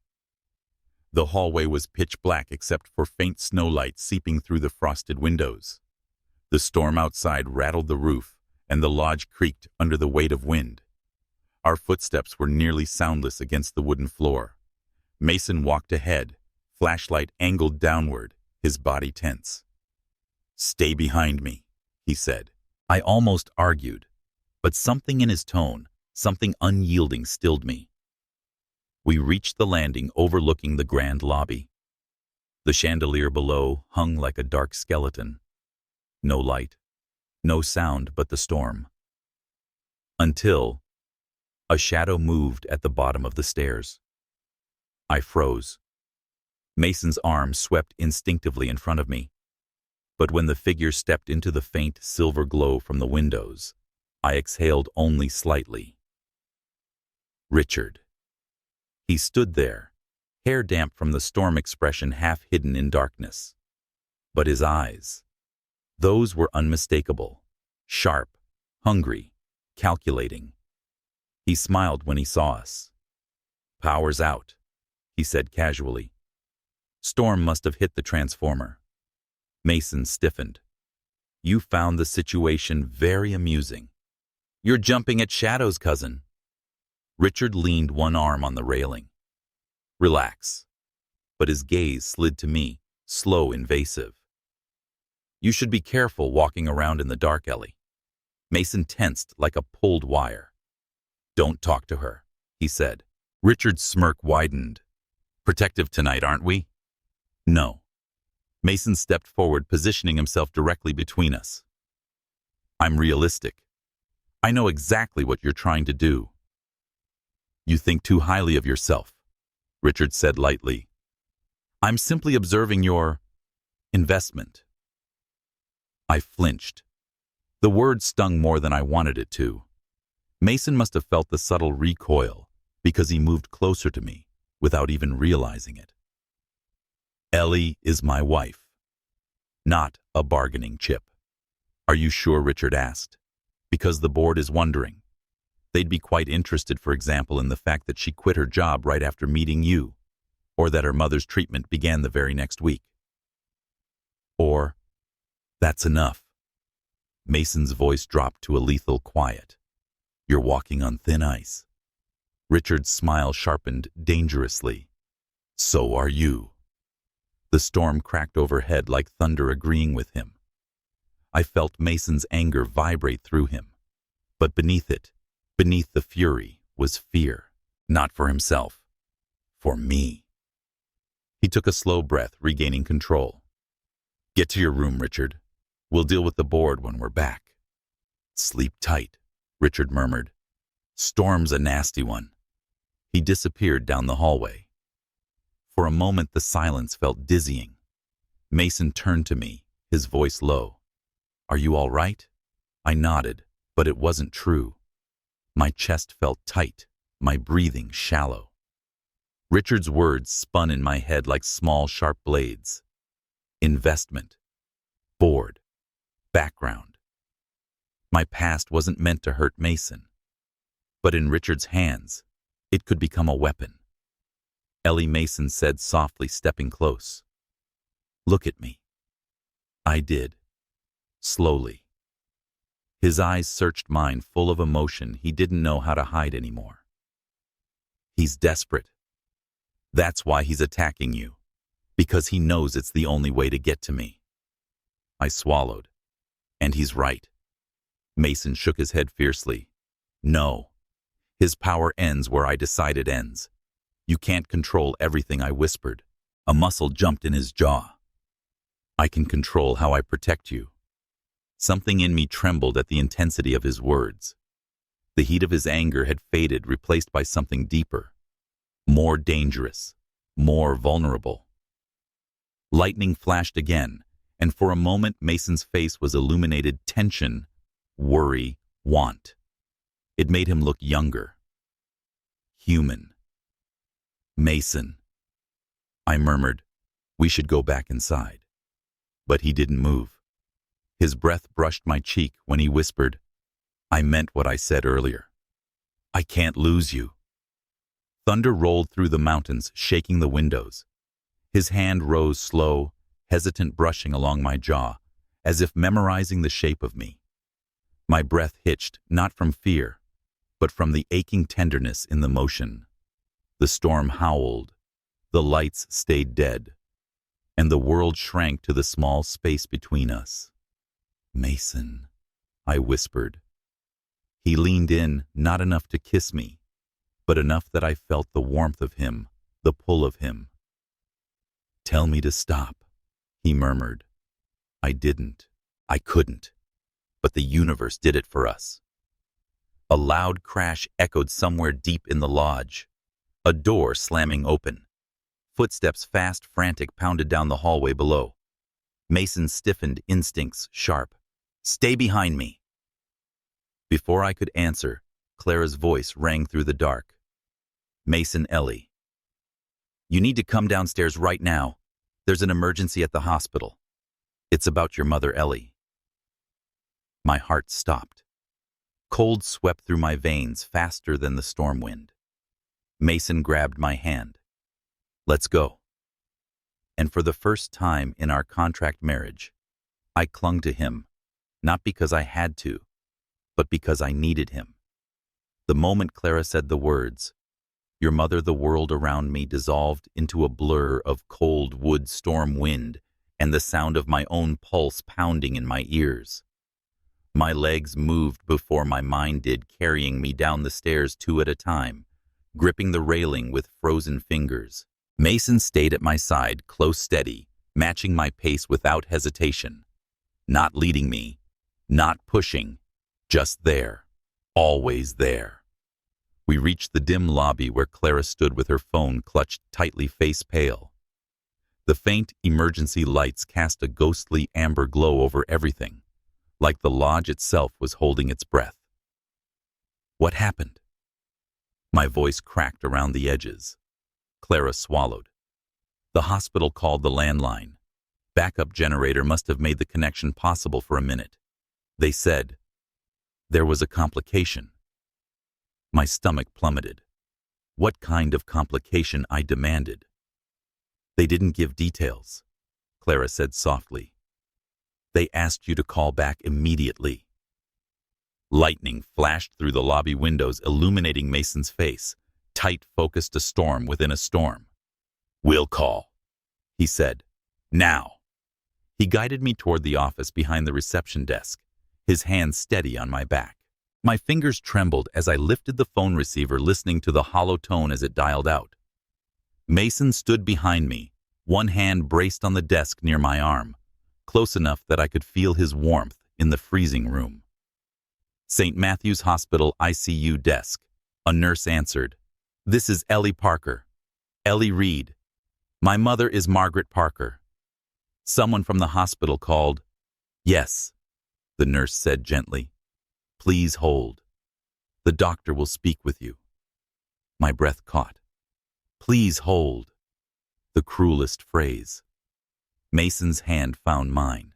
The hallway was pitch black except for faint snow light seeping through the frosted windows. The storm outside rattled the roof, and the lodge creaked under the weight of wind. Our footsteps were nearly soundless against the wooden floor. Mason walked ahead, flashlight angled downward, his body tense. "Stay behind me," he said. I almost argued, but something in his tone, something unyielding, stilled me. We reached the landing overlooking the grand lobby. The chandelier below hung like a dark skeleton. No light, no sound but the storm. Until a shadow moved at the bottom of the stairs. I froze. Mason's arm swept instinctively in front of me. But when the figure stepped into the faint silver glow from the windows, I exhaled only slightly. Richard. He stood there, hair damp from the storm, expression half hidden in darkness. But his eyes, those were unmistakable, sharp, hungry, calculating. He smiled when he saw us. "Power's out," he said casually. "Storm must have hit the transformer." Mason stiffened. "You found the situation very amusing. You're jumping at shadows, cousin." Richard leaned one arm on the railing. "Relax." But his gaze slid to me, slow, invasive. "You should be careful walking around in the dark, Ellie." Mason tensed like a pulled wire. "Don't talk to her," he said. Richard's smirk widened. "Protective tonight, aren't we?" "No." Mason stepped forward, positioning himself directly between us. "I'm realistic. I know exactly what you're trying to do." "You think too highly of yourself," Richard said lightly. "I'm simply observing your investment." I flinched. The word stung more than I wanted it to. Mason must have felt the subtle recoil because he moved closer to me without even realizing it. "Ellie is my wife, not a bargaining chip." "Are you sure?" Richard asked. "Because the board is wondering. They'd be quite interested, for example, in the fact that she quit her job right after meeting you, or that her mother's treatment began the very next week. Or, that's enough." Mason's voice dropped to a lethal quiet. "You're walking on thin ice." Richard's smile sharpened dangerously. "So are you." The storm cracked overhead like thunder agreeing with him. I felt Mason's anger vibrate through him. But beneath it, beneath the fury, was fear. Not for himself. For me. He took a slow breath, regaining control. "Get to your room, Richard. We'll deal with the board when we're back." "Sleep tight," Richard murmured. "Storm's a nasty one." He disappeared down the hallway. For a moment the silence felt dizzying. Mason turned to me, his voice low. "Are you all right?" I nodded, but it wasn't true. My chest felt tight, my breathing shallow. Richard's words spun in my head like small, sharp blades. Investment. Board. Background. My past wasn't meant to hurt Mason. But in Richard's hands, it could become a weapon. Ellie, Mason said softly, stepping close. "Look at me." I did. Slowly. His eyes searched mine, full of emotion he didn't know how to hide anymore. "He's desperate. That's why he's attacking you. Because he knows it's the only way to get to me." I swallowed. "And he's right." Mason shook his head fiercely. "No. His power ends where I decide it ends. You can't control everything," I whispered. A muscle jumped in his jaw. "I can control how I protect you." Something in me trembled at the intensity of his words. The heat of his anger had faded, replaced by something deeper, more dangerous, more vulnerable. Lightning flashed again, and for a moment Mason's face was illuminated. Tension, worry, want. It made him look younger. Human. "Mason," I murmured, "we should go back inside." But he didn't move. His breath brushed my cheek when he whispered, "I meant what I said earlier. I can't lose you." Thunder rolled through the mountains, shaking the windows. His hand rose slow, hesitant, brushing along my jaw, as if memorizing the shape of me. My breath hitched, not from fear, but from the aching tenderness in the motion. The storm howled, the lights stayed dead, and the world shrank to the small space between us. "Mason," I whispered. He leaned in, not enough to kiss me, but enough that I felt the warmth of him, the pull of him. "Tell me to stop," he murmured. I didn't. I couldn't. But the universe did it for us. A loud crash echoed somewhere deep in the lodge. A door slamming open. Footsteps fast, frantic, pounded down the hallway below. Mason stiffened, instincts sharp. "Stay behind me." Before I could answer, Clara's voice rang through the dark. "Mason, Ellie. You need to come downstairs right now. There's an emergency at the hospital. It's about your mother, Ellie." My heart stopped. Cold swept through my veins faster than the storm wind. Mason grabbed my hand. "Let's go." And for the first time in our contract marriage, I clung to him, not because I had to, but because I needed him. The moment Clara said the words, "Your mother," the world around me dissolved into a blur of cold wood storm wind and the sound of my own pulse pounding in my ears. My legs moved before my mind did, carrying me down the stairs 2 at a time, gripping the railing with frozen fingers. Mason stayed at my side, close, steady, matching my pace without hesitation. Not leading me, not pushing, just there, always there. We reached the dim lobby where Clara stood with her phone clutched tightly, face pale. The faint emergency lights cast a ghostly amber glow over everything, like the lodge itself was holding its breath. "What happened?" My voice cracked around the edges. Clara swallowed. "The hospital called the landline. Backup generator must have made the connection possible for a minute. They said there was a complication." My stomach plummeted. What kind of complication, I demanded. "They didn't give details," Clara said softly. "They asked you to call back immediately." Lightning flashed through the lobby windows, illuminating Mason's face, tight, focused, a storm within a storm. "We'll call," he said. "Now." He guided me toward the office behind the reception desk, his hand steady on my back. My fingers trembled as I lifted the phone receiver, listening to the hollow tone as it dialed out. Mason stood behind me, one hand braced on the desk near my arm, close enough that I could feel his warmth in the freezing room. "St. Matthew's Hospital ICU desk," a nurse answered. "This is Ellie Parker. Ellie Reed. My mother is Margaret Parker." "Someone from the hospital called." "Yes," the nurse said gently. "Please hold. The doctor will speak with you." My breath caught. Please hold. The cruelest phrase. Mason's hand found mine.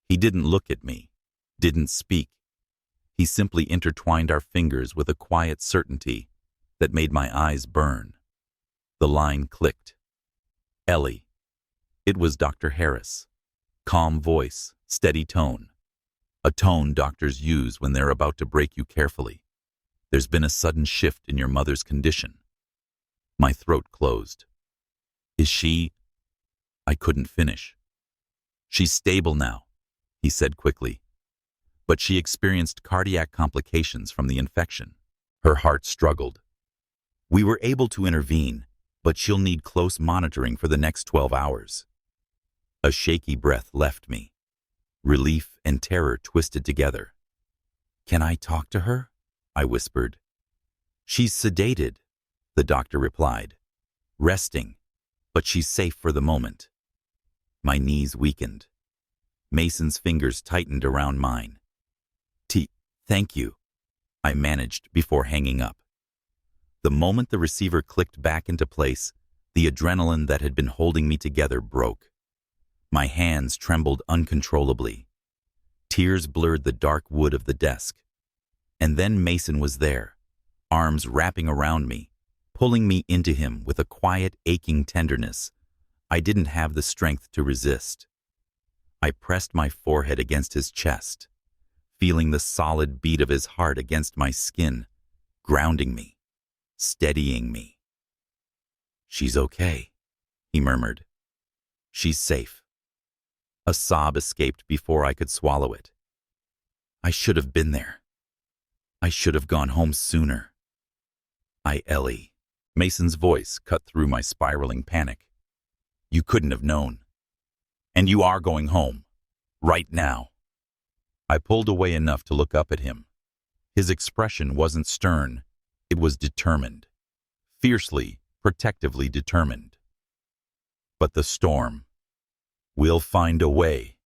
He didn't look at me, didn't speak. He simply intertwined our fingers with a quiet certainty that made my eyes burn. The line clicked. "Ellie." It was Dr. Harris. Calm voice, steady tone. A tone doctors use when they're about to break you carefully. "There's been a sudden shift in your mother's condition." My throat closed. "Is she—" I couldn't finish. "She's stable now," he said quickly. "But she experienced cardiac complications from the infection." Her heart struggled. "We were able to intervene, but she'll need close monitoring for the next 12 hours. A shaky breath left me. Relief and terror twisted together. "Can I talk to her?" I whispered. "She's sedated," the doctor replied. "Resting, but she's safe for the moment." My knees weakened. Mason's fingers tightened around mine. Thank you," I managed before hanging up. The moment the receiver clicked back into place, the adrenaline that had been holding me together broke. My hands trembled uncontrollably. Tears blurred the dark wood of the desk. And then Mason was there, arms wrapping around me, pulling me into him with a quiet, aching tenderness I didn't have the strength to resist. I pressed my forehead against his chest, feeling the solid beat of his heart against my skin, grounding me, steadying me. "She's okay," he murmured. "She's safe." A sob escaped before I could swallow it. I should have been there. I should have gone home sooner. Ellie. Mason's voice cut through my spiraling panic. "You couldn't have known. And you are going home. Right now." I pulled away enough to look up at him. His expression wasn't stern. It was determined. Fiercely, protectively determined. "But the storm. We'll find a way,"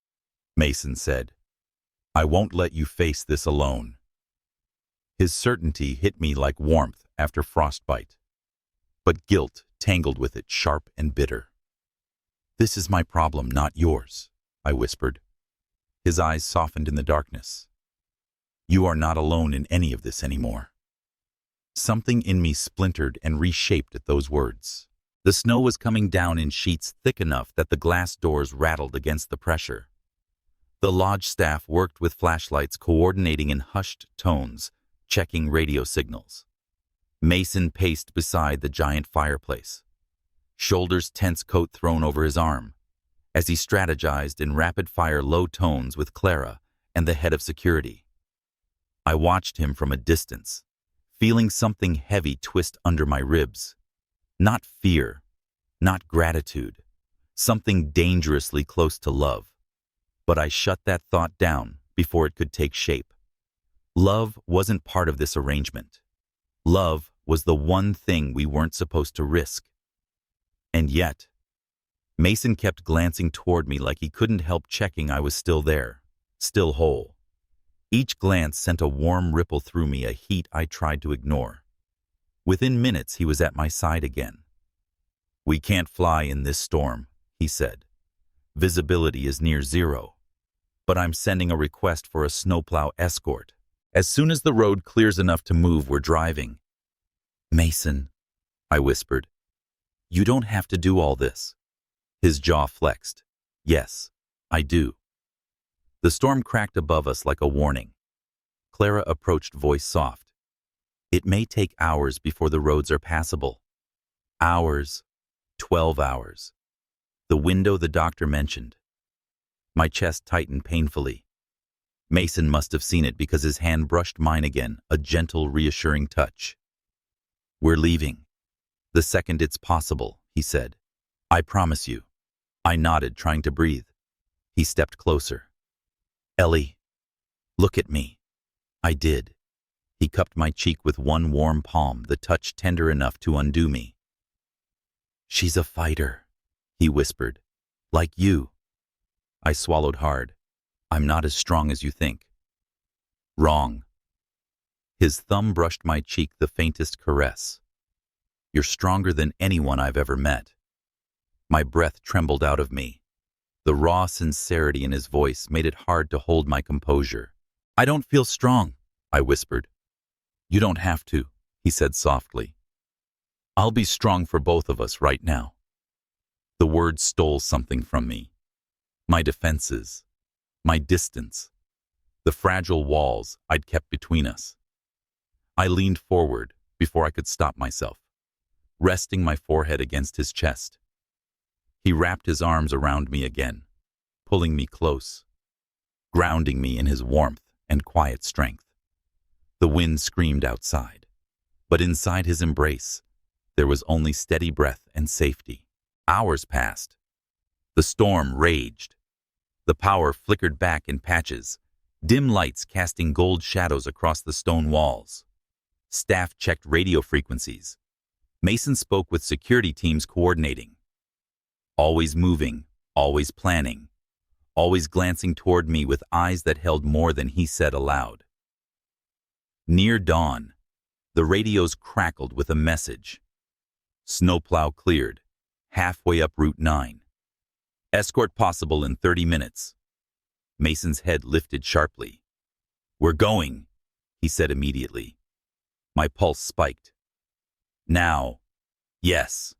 Mason said. "I won't let you face this alone." His certainty hit me like warmth after frostbite, but guilt tangled with it, sharp and bitter. "This is my problem, not yours," I whispered. His eyes softened in the darkness. "You are not alone in any of this anymore." Something in me splintered and reshaped at those words. The snow was coming down in sheets thick enough that the glass doors rattled against the pressure. The lodge staff worked with flashlights, coordinating in hushed tones, checking radio signals. Mason paced beside the giant fireplace, shoulders tense, coat thrown over his arm, as he strategized in rapid-fire low tones with Clara and the head of security. I watched him from a distance, feeling something heavy twist under my ribs. Not fear, not gratitude, something dangerously close to love. But I shut that thought down before it could take shape. Love wasn't part of this arrangement. Love was the one thing we weren't supposed to risk. And yet, Mason kept glancing toward me like he couldn't help checking I was still there, still whole. Each glance sent a warm ripple through me, a heat I tried to ignore. Within minutes, he was at my side again. "We can't fly in this storm," he said. "Visibility is near zero. But I'm sending a request for a snowplow escort. As soon as the road clears enough to move, we're driving." "Mason," I whispered, "you don't have to do all this." His jaw flexed. "Yes, I do." The storm cracked above us like a warning. Clara approached, voice soft. "It may take hours before the roads are passable." Hours. 12 hours. The window the doctor mentioned. My chest tightened painfully. Mason must have seen it because his hand brushed mine again, a gentle, reassuring touch. "We're leaving. The second it's possible," he said. "I promise you." I nodded, trying to breathe. He stepped closer. "Ellie, look at me." I did. He cupped my cheek with one warm palm, the touch tender enough to undo me. "She's a fighter," he whispered. "Like you." I swallowed hard. "I'm not as strong as you think." "Wrong." His thumb brushed my cheek, the faintest caress. "You're stronger than anyone I've ever met." My breath trembled out of me. The raw sincerity in his voice made it hard to hold my composure. "I don't feel strong," I whispered. "You don't have to," he said softly. "I'll be strong for both of us right now." The words stole something from me. My defenses, my distance, the fragile walls I'd kept between us. I leaned forward before I could stop myself, resting my forehead against his chest. He wrapped his arms around me again, pulling me close, grounding me in his warmth and quiet strength. The wind screamed outside, but inside his embrace, there was only steady breath and safety. Hours passed. The storm raged. The power flickered back in patches, dim lights casting gold shadows across the stone walls. Staff checked radio frequencies. Mason spoke with security teams coordinating. Always moving, always planning, always glancing toward me with eyes that held more than he said aloud. Near dawn, the radios crackled with a message. "Snowplow cleared, halfway up Route 9. Escort possible in 30 minutes. Mason's head lifted sharply. "We're going," he said immediately. My pulse spiked. "Now." "Yes."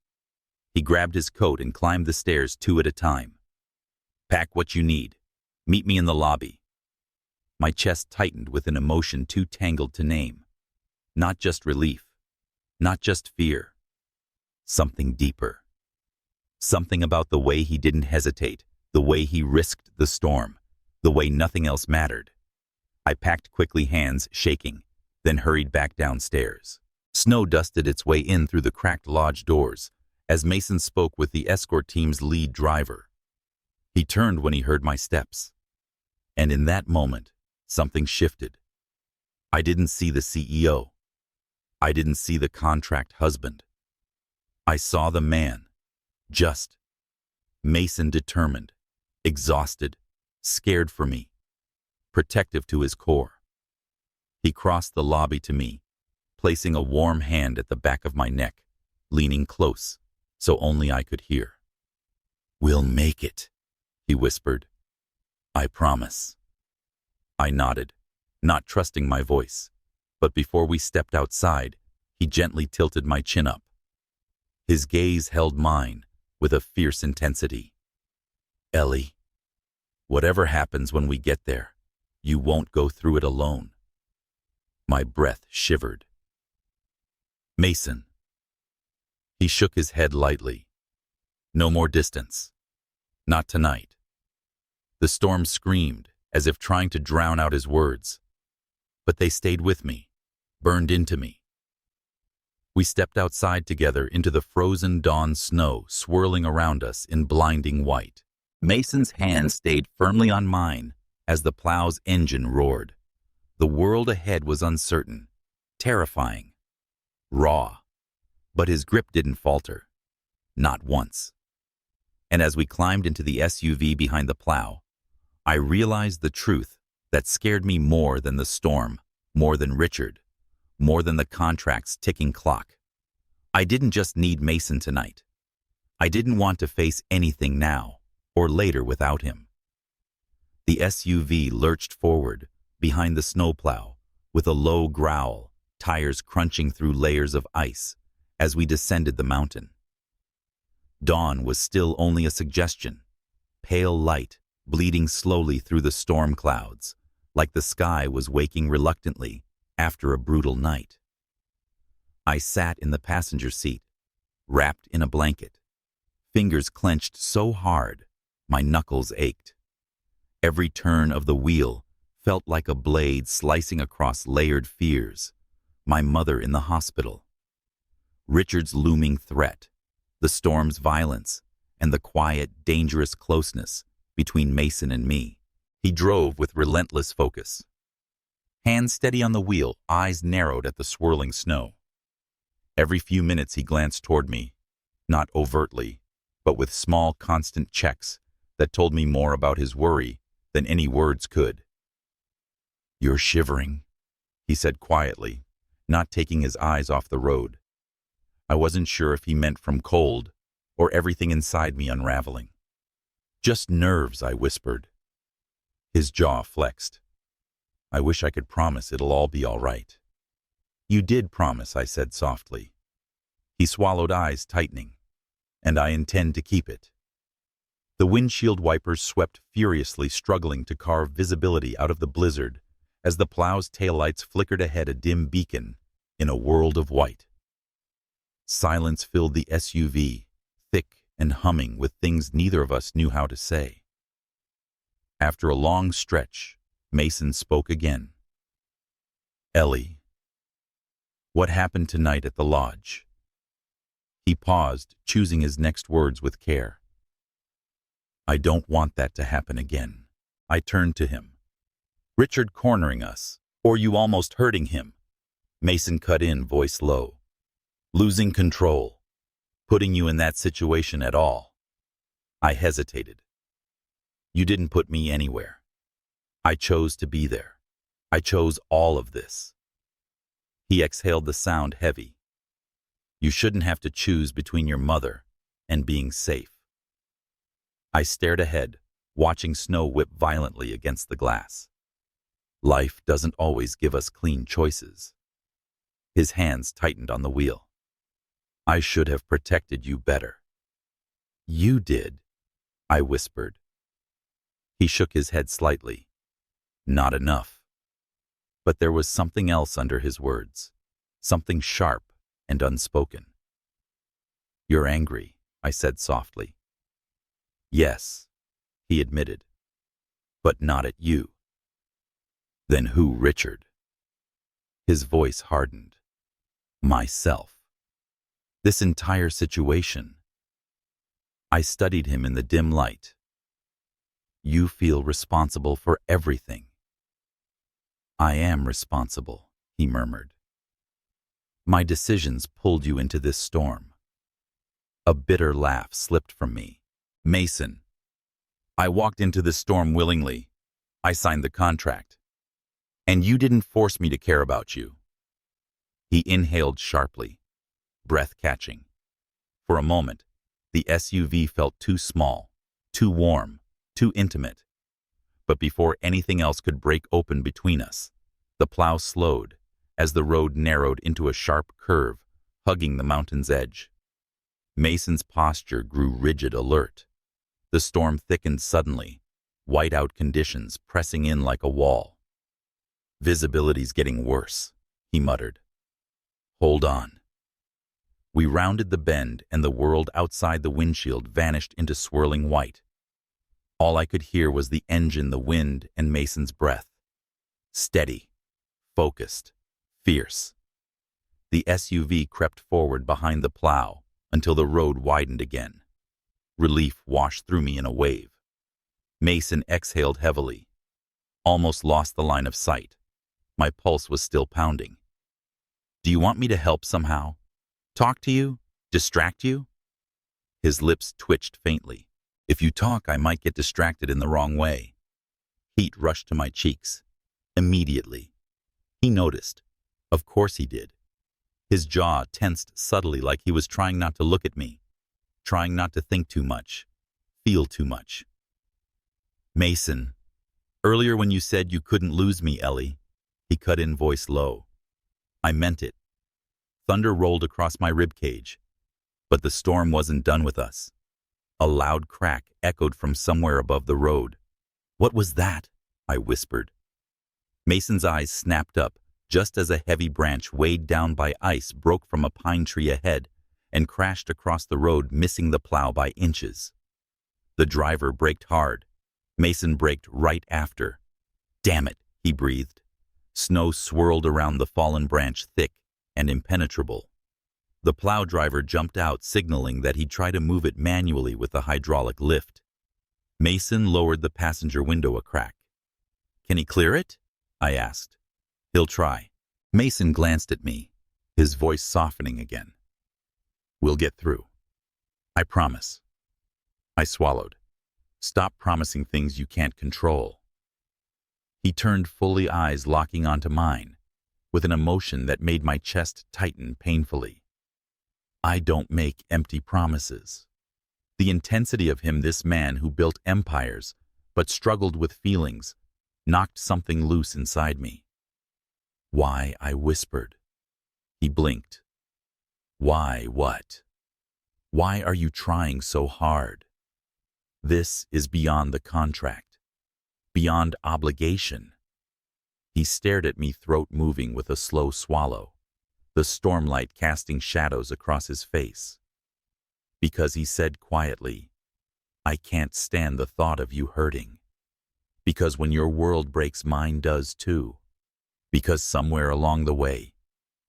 He grabbed his coat and climbed the stairs 2 at a time. "Pack what you need. Meet me in the lobby. My chest tightened with an emotion too tangled to name. Not just relief, not just fear. Something deeper. Something about the way he didn't hesitate, the way he risked the storm, the way nothing else mattered. I packed quickly, hands shaking, then hurried back downstairs. Snow dusted its way in through the cracked lodge doors as Mason spoke with the escort team's lead driver. He turned when he heard my steps. And in that moment, something shifted. I didn't see the CEO. I didn't see the contract husband. I saw the man. Just. Mason, determined, exhausted, scared for me, protective to his core. He crossed the lobby to me, placing a warm hand at the back of my neck, leaning close so only I could hear. "We'll make it," he whispered. "I promise." I nodded, not trusting my voice, but before we stepped outside, he gently tilted my chin up. His gaze held mine with a fierce intensity. "Ellie, whatever happens when we get there, you won't go through it alone." My breath shivered. "Mason." He shook his head lightly. "No more distance. Not tonight." The storm screamed, as if trying to drown out his words. But they stayed with me, burned into me. We stepped outside together into the frozen dawn snow swirling around us in blinding white. Mason's hand stayed firmly on mine as the plow's engine roared. The world ahead was uncertain, terrifying, raw. But his grip didn't falter. Not once. And as we climbed into the SUV behind the plow, I realized the truth that scared me more than the storm, more than Richard, more than the contract's ticking clock. I didn't just need Mason tonight. I didn't want to face anything now or later without him. The SUV lurched forward behind the snowplow with a low growl, tires crunching through layers of ice as we descended the mountain. Dawn was still only a suggestion, pale light bleeding slowly through the storm clouds, like the sky was waking reluctantly after a brutal night. I sat in the passenger seat, wrapped in a blanket, fingers clenched so hard my knuckles ached. Every turn of the wheel felt like a blade slicing across layered fears. My mother in the hospital, Richard's looming threat, the storm's violence, and the quiet, dangerous closeness between Mason and me. He drove with relentless focus. Hands steady on the wheel, eyes narrowed at the swirling snow. Every few minutes he glanced toward me, not overtly, but with small, constant checks that told me more about his worry than any words could. "You're shivering," he said quietly, not taking his eyes off the road. I wasn't sure if he meant from cold or everything inside me unraveling. "Just nerves," I whispered. His jaw flexed. "I wish I could promise it'll all be all right." "You did promise," I said softly. He swallowed, eyes tightening. "And I intend to keep it." The windshield wipers swept furiously, struggling to carve visibility out of the blizzard as the plow's taillights flickered ahead, a dim beacon in a world of white. Silence filled the SUV, thick and humming with things neither of us knew how to say. After a long stretch, Mason spoke again. "Ellie, what happened tonight at the lodge?" He paused, choosing his next words with care. "I don't want that to happen again." I turned to him. "Richard cornering us, or you almost hurting him?" Mason cut in, voice low. "Losing control, putting you in that situation at all." I hesitated. "You didn't put me anywhere. I chose to be there. I chose all of this." He exhaled, the sound heavy. "You shouldn't have to choose between your mother and being safe." I stared ahead, watching snow whip violently against the glass. Life doesn't always give us clean choices. His hands tightened on the wheel. "I should have protected you better." "You did," I whispered. He shook his head slightly. Not enough. But there was something else under his words, something sharp and unspoken. You're angry, I said softly. Yes, he admitted, but not at you. Then who, Richard? His voice hardened. Myself. This entire situation. I studied him in the dim light. You feel responsible for everything. I am responsible, he murmured. My decisions pulled you into this storm. A bitter laugh slipped from me. Mason, I walked into this storm willingly. I signed the contract. And you didn't force me to care about you. He inhaled sharply, breath catching. For a moment, the SUV felt too small, too warm, too intimate. But before anything else could break open between us, the plow slowed as the road narrowed into a sharp curve, hugging the mountain's edge. Mason's posture grew rigid, alert. The storm thickened suddenly, whiteout conditions pressing in like a wall. Visibility's getting worse, he muttered. Hold on. We rounded the bend and the world outside the windshield vanished into swirling white. All I could hear was the engine, the wind, and Mason's breath. Steady, focused, fierce. The SUV crept forward behind the plow until the road widened again. Relief washed through me in a wave. Mason exhaled heavily, almost lost the line of sight. My pulse was still pounding. Do you want me to help somehow? Talk to you? Distract you? His lips twitched faintly. If you talk, I might get distracted in the wrong way. Heat rushed to my cheeks. Immediately. He noticed. Of course he did. His jaw tensed subtly like he was trying not to look at me, trying not to think too much, feel too much. Mason, earlier when you said you couldn't lose me, Ellie, he cut in, voice low. I meant it. Thunder rolled across my ribcage, but the storm wasn't done with us. A loud crack echoed from somewhere above the road. What was that? I whispered. Mason's eyes snapped up just as a heavy branch weighed down by ice broke from a pine tree ahead and crashed across the road, missing the plow by inches. The driver braked hard. Mason braked right after. Damn it, he breathed. Snow swirled around the fallen branch, thick and impenetrable. The plow driver jumped out, signaling that he'd try to move it manually with the hydraulic lift. Mason lowered the passenger window a crack. Can he clear it? I asked. He'll try. Mason glanced at me, his voice softening again. We'll get through. I promise. I swallowed. Stop promising things you can't control. He turned, fully eyes locking onto mine, with an emotion that made my chest tighten painfully. I don't make empty promises. The intensity of him, this man who built empires but struggled with feelings, knocked something loose inside me. Why? I whispered. He blinked. Why what? Why are you trying so hard? This is beyond the contract, beyond obligation. He stared at me, throat moving with a slow swallow, the stormlight casting shadows across his face. Because he said quietly, I can't stand the thought of you hurting. Because when your world breaks, mine does too. Because somewhere along the way,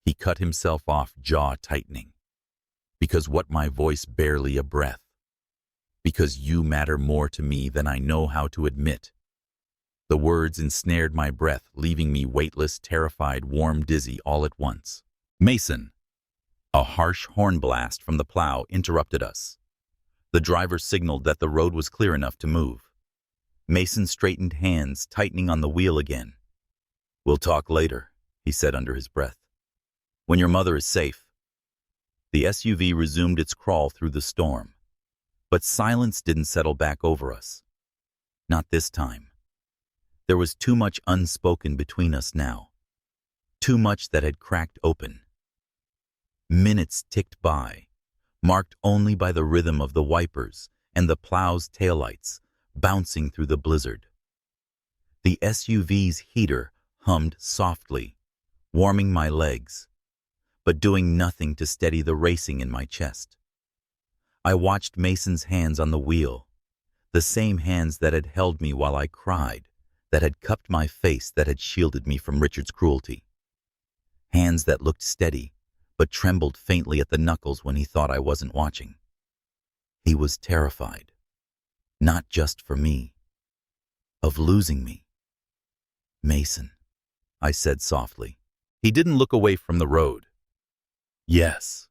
he cut himself off, jaw tightening. Because what my voice barely a breath. Because you matter more to me than I know how to admit. The words ensnared my breath, leaving me weightless, terrified, warm, dizzy all at once. Mason! A harsh horn blast from the plow interrupted us. The driver signaled that the road was clear enough to move. Mason straightened, hands tightening on the wheel again. We'll talk later, he said under his breath. When your mother is safe. The SUV resumed its crawl through the storm. But silence didn't settle back over us. Not this time. There was too much unspoken between us now. Too much that had cracked open. Minutes ticked by, marked only by the rhythm of the wipers and the plow's taillights, bouncing through the blizzard. The SUV's heater hummed softly, warming my legs, but doing nothing to steady the racing in my chest. I watched Mason's hands on the wheel, the same hands that had held me while I cried, that had cupped my face, that had shielded me from Richard's cruelty. Hands that looked steady, but trembled faintly at the knuckles when he thought I wasn't watching. He was terrified, not just for me, of losing me. "Mason," I said softly. He didn't look away from the road. "Yes."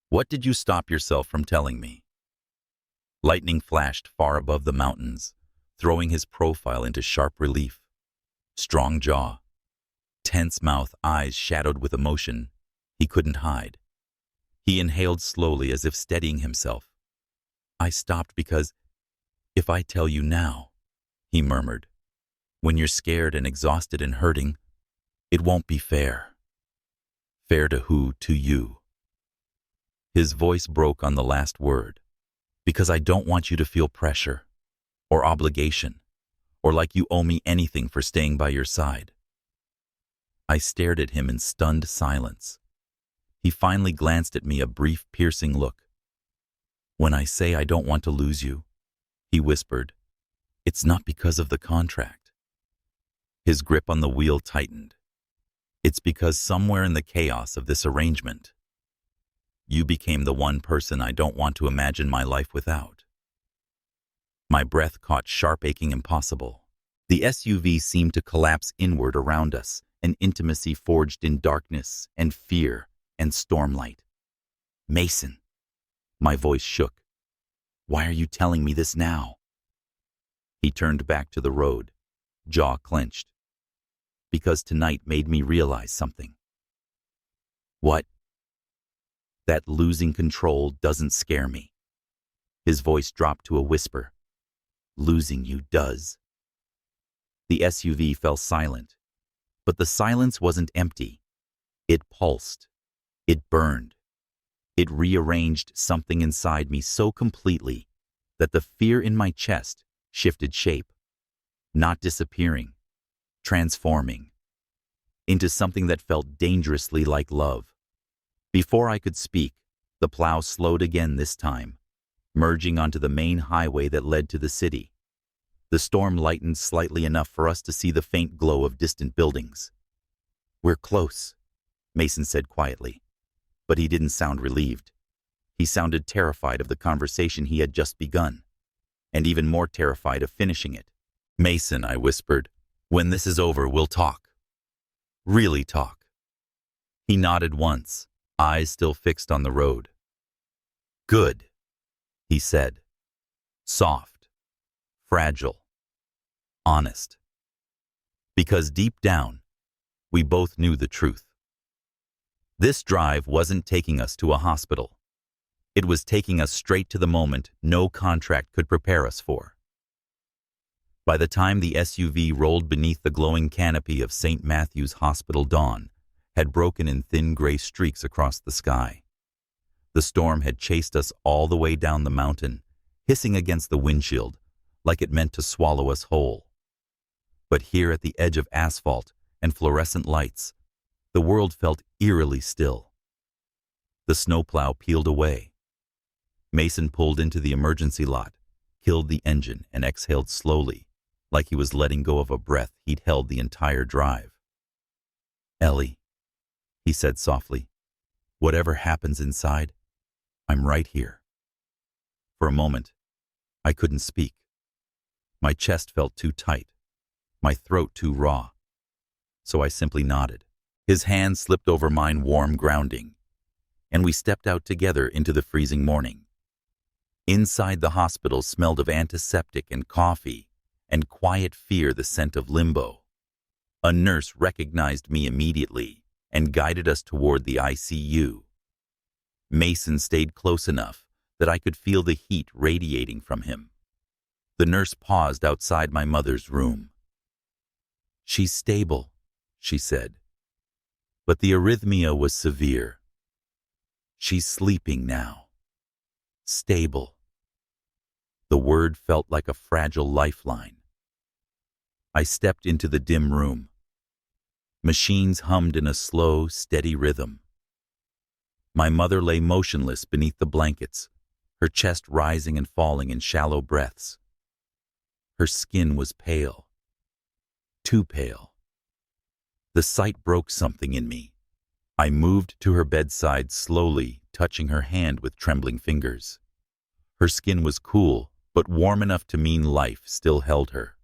"What did you stop yourself from telling me?" Lightning flashed far above the mountains, throwing his profile into sharp relief. Strong jaw, tense mouth, eyes shadowed with emotion he couldn't hide. He inhaled slowly as if steadying himself. "I stopped because, if I tell you now," he murmured, "when you're scared and exhausted and hurting, it won't be fair." "Fair to who? To you." His voice broke on the last word. "Because I don't want you to feel pressure, or obligation, or like you owe me anything for staying by your side." I stared at him in stunned silence. He finally glanced at me, a brief, piercing look. "When I say I don't want to lose you," he whispered, "it's not because of the contract." His grip on the wheel tightened. "It's because somewhere in the chaos of this arrangement, you became the one person I don't want to imagine my life without." My breath caught sharp, aching, impossible. The SUV seemed to collapse inward around us, an intimacy forged in darkness and fear and stormlight. "Mason." My voice shook. "Why are you telling me this now?" He turned back to the road, jaw clenched. "Because tonight made me realize something." "What?" "That losing control doesn't scare me." His voice dropped to a whisper. "Losing you does." The SUV fell silent, but the silence wasn't empty. It pulsed. It burned. It rearranged something inside me so completely that the fear in my chest shifted shape, not disappearing, transforming into something that felt dangerously like love. Before I could speak, the plow slowed again, this time, merging onto the main highway that led to the city. The storm lightened slightly enough for us to see the faint glow of distant buildings. "We're close," Mason said quietly, but he didn't sound relieved. He sounded terrified of the conversation he had just begun, and even more terrified of finishing it. "Mason," I whispered, "when this is over, we'll talk. Really talk." He nodded once, eyes still fixed on the road. "Good," he said. Soft, fragile, honest. Because deep down, we both knew the truth. This drive wasn't taking us to a hospital. It was taking us straight to the moment no contract could prepare us for. By the time the SUV rolled beneath the glowing canopy of St. Matthew's Hospital, dawn had broken in thin gray streaks across the sky. The storm had chased us all the way down the mountain, hissing against the windshield like it meant to swallow us whole. But here at the edge of asphalt and fluorescent lights, the world felt eerily still. The snowplow peeled away. Mason pulled into the emergency lot, killed the engine, and exhaled slowly, like he was letting go of a breath he'd held the entire drive. "Ellie," he said softly, "whatever happens inside, I'm right here." For a moment, I couldn't speak. My chest felt too tight, my throat too raw, so I simply nodded. His hand slipped over mine, warm, grounding, and we stepped out together into the freezing morning. Inside, the hospital smelled of antiseptic and coffee, and quiet fear, the scent of limbo. A nurse recognized me immediately and guided us toward the ICU. Mason stayed close enough that I could feel the heat radiating from him. The nurse paused outside my mother's room. "She's stable," she said, "but the arrhythmia was severe. She's sleeping now. Stable." The word felt like a fragile lifeline. I stepped into the dim room. Machines hummed in a slow, steady rhythm. My mother lay motionless beneath the blankets, her chest rising and falling in shallow breaths. Her skin was pale, too pale. The sight broke something in me. I moved to her bedside slowly, touching her hand with trembling fingers. Her skin was cool, but warm enough to mean life still held her.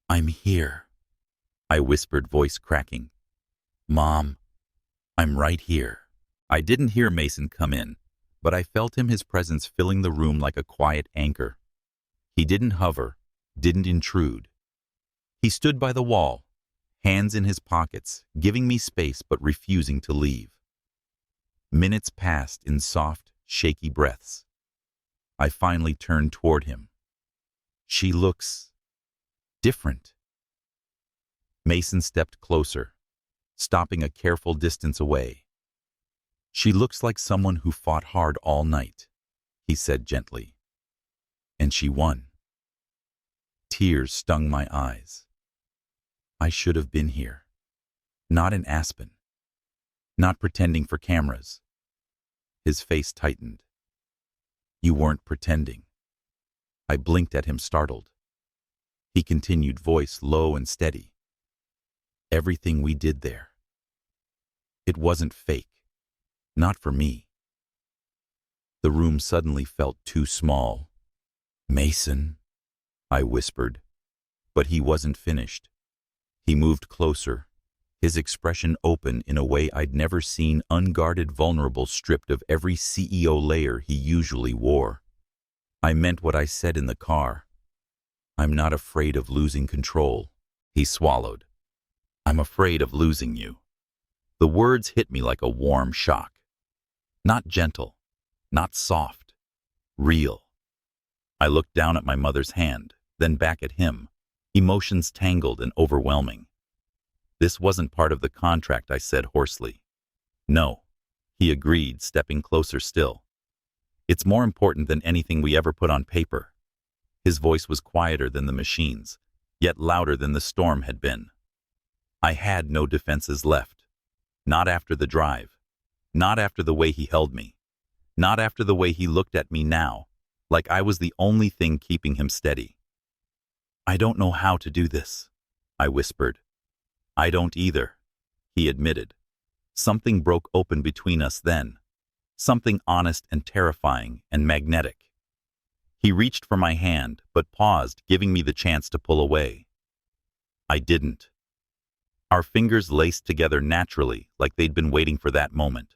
"I'm here," I whispered, voice cracking. "Mom, I'm right here." I didn't hear Mason come in, but I felt his presence filling the room like a quiet anchor. He didn't hover, didn't intrude. He stood by the wall, hands in his pockets, giving me space but refusing to leave. Minutes passed in soft, shaky breaths. I finally turned toward him. "She looks different." Mason stepped closer, stopping a careful distance away. "She looks like someone who fought hard all night," he said gently. "And she won." Tears stung my eyes. I should have been here. Not in Aspen. Not pretending for cameras. His face tightened. "You weren't pretending." I blinked at him, startled. He continued, voice low and steady. "Everything we did there. It wasn't fake. Not for me." The room suddenly felt too small. "Mason," I whispered, but he wasn't finished. He moved closer, his expression open in a way I'd never seen, unguarded, vulnerable, stripped of every CEO layer he usually wore. "I meant what I said in the car. I'm not afraid of losing control." He swallowed. "I'm afraid of losing you." The words hit me like a warm shock. Not gentle, not soft, real. I looked down at my mother's hand, then back at him, emotions tangled and overwhelming. "This wasn't part of the contract," I said hoarsely. "No," he agreed, stepping closer still. "It's more important than anything we ever put on paper." His voice was quieter than the machines, yet louder than the storm had been. I had no defenses left. Not after the drive. Not after the way he held me. Not after the way he looked at me now, like I was the only thing keeping him steady. "I don't know how to do this," I whispered. "I don't either," he admitted. Something broke open between us then. Something honest and terrifying and magnetic. He reached for my hand, but paused, giving me the chance to pull away. I didn't. Our fingers laced together naturally, like they'd been waiting for that moment.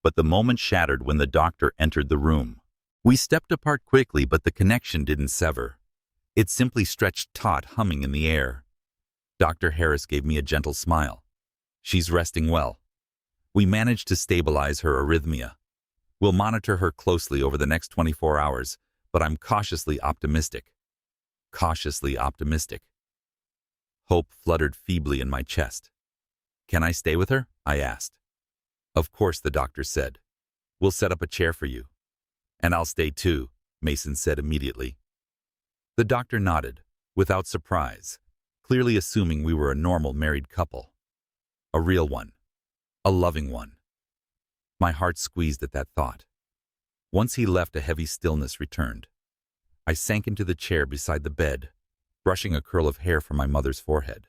But the moment shattered when the doctor entered the room. We stepped apart quickly, but the connection didn't sever. It simply stretched taut, humming in the air. Dr. Harris gave me a gentle smile. "She's resting well. We managed to stabilize her arrhythmia. We'll monitor her closely over the next 24 hours, but I'm cautiously optimistic." Cautiously optimistic. Hope fluttered feebly in my chest. "Can I stay with her?" I asked. "Of course," the doctor said. "We'll set up a chair for you." "And I'll stay too," Mason said immediately. The doctor nodded, without surprise, clearly assuming we were a normal married couple. A real one. A loving one. My heart squeezed at that thought. Once he left, a heavy stillness returned. I sank into the chair beside the bed, brushing a curl of hair from my mother's forehead.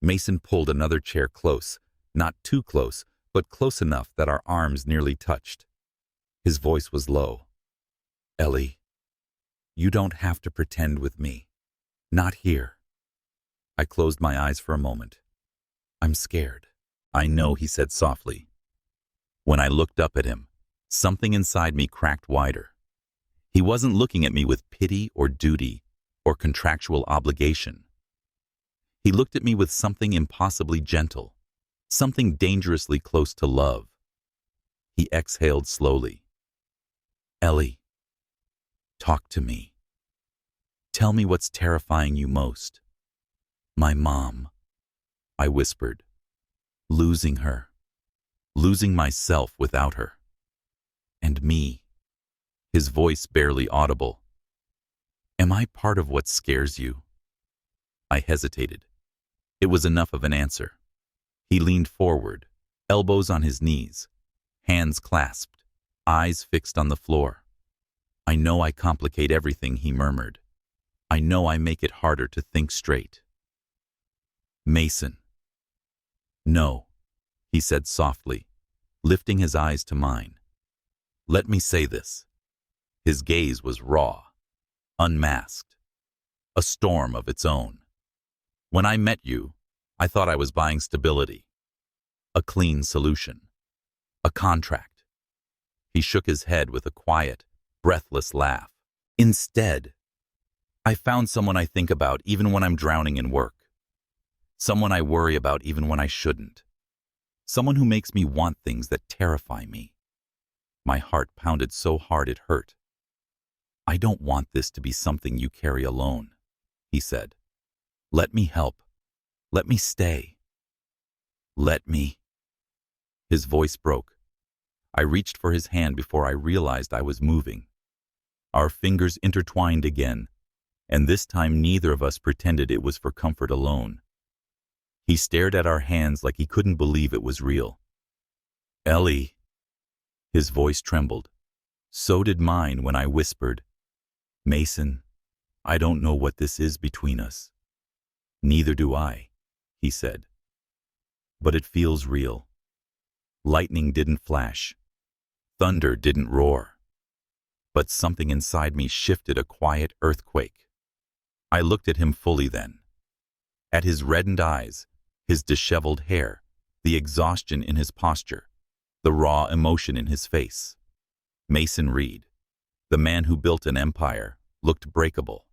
Mason pulled another chair close, not too close, but close enough that our arms nearly touched. His voice was low. "Ellie, you don't have to pretend with me. Not here." I closed my eyes for a moment. "I'm scared." "I know," he said softly. When I looked up at him, something inside me cracked wider. He wasn't looking at me with pity or duty or contractual obligation. He looked at me with something impossibly gentle, something dangerously close to love. He exhaled slowly. "Ellie, talk to me. Tell me what's terrifying you most." "My mom," I whispered. "Losing her. Losing myself without her. And me." his voice barely audible. Am I part of what scares you? I hesitated. It was enough of an answer. He leaned forward, elbows on his knees, hands clasped, eyes fixed on the floor. I know I complicate everything, he murmured. I know I make it harder to think straight. Mason. No, he said softly, lifting his eyes to mine. Let me say this. His gaze was raw, unmasked, a storm of its own. When I met you, I thought I was buying stability, a clean solution, a contract. He shook his head with a quiet, breathless laugh. Instead, I found someone I think about even when I'm drowning in work. Someone I worry about even when I shouldn't. Someone who makes me want things that terrify me. My heart pounded so hard it hurt. I don't want this to be something you carry alone, he said. Let me help. Let me stay. Let me. His voice broke. I reached for his hand before I realized I was moving. Our fingers intertwined again, and this time neither of us pretended it was for comfort alone. He stared at our hands like he couldn't believe it was real. Ellie. His voice trembled. So did mine when I whispered, Mason, I don't know what this is between us. Neither do I, he said. But it feels real. Lightning didn't flash. Thunder didn't roar. But something inside me shifted, a quiet earthquake. I looked at him fully then. At his reddened eyes, his disheveled hair, the exhaustion in his posture, the raw emotion in his face. Mason Reed, the man who built an empire, looked breakable.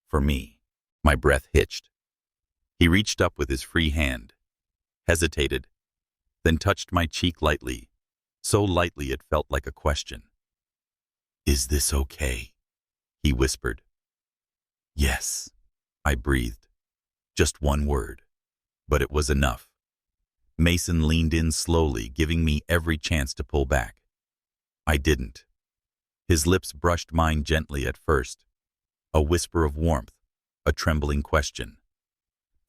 For me, my breath hitched. He reached up with his free hand, hesitated, then touched my cheek lightly, so lightly it felt like a question. Is this okay? He whispered. Yes, I breathed. Just one word, but it was enough. Mason leaned in slowly, giving me every chance to pull back. I didn't. His lips brushed mine gently at first, a whisper of warmth, a trembling question.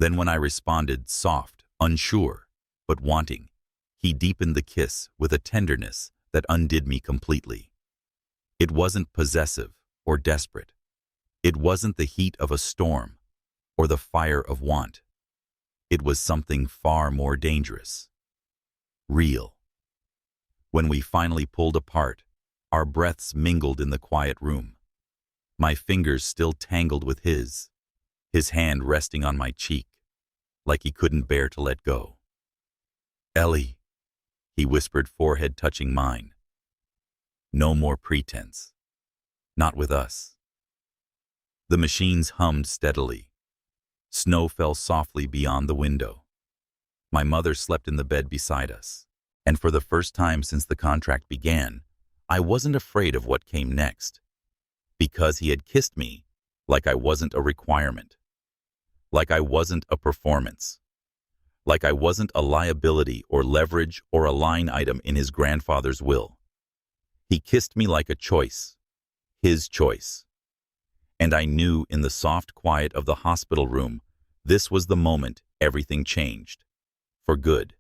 Then when I responded, soft, unsure, but wanting, he deepened the kiss with a tenderness that undid me completely. It wasn't possessive or desperate. It wasn't the heat of a storm or the fire of want. It was something far more dangerous. Real. When we finally pulled apart, our breaths mingled in the quiet room. My fingers still tangled with his hand resting on my cheek, like he couldn't bear to let go. Ellie, he whispered, forehead touching mine. No more pretense. Not with us. The machines hummed steadily. Snow fell softly beyond the window. My mother slept in the bed beside us, and for the first time since the contract began, I wasn't afraid of what came next, because he had kissed me like I wasn't a requirement, like I wasn't a performance, like I wasn't a liability or leverage or a line item in his grandfather's will. He kissed me like a choice, his choice. And I knew in the soft quiet of the hospital room, this was the moment everything changed, for good.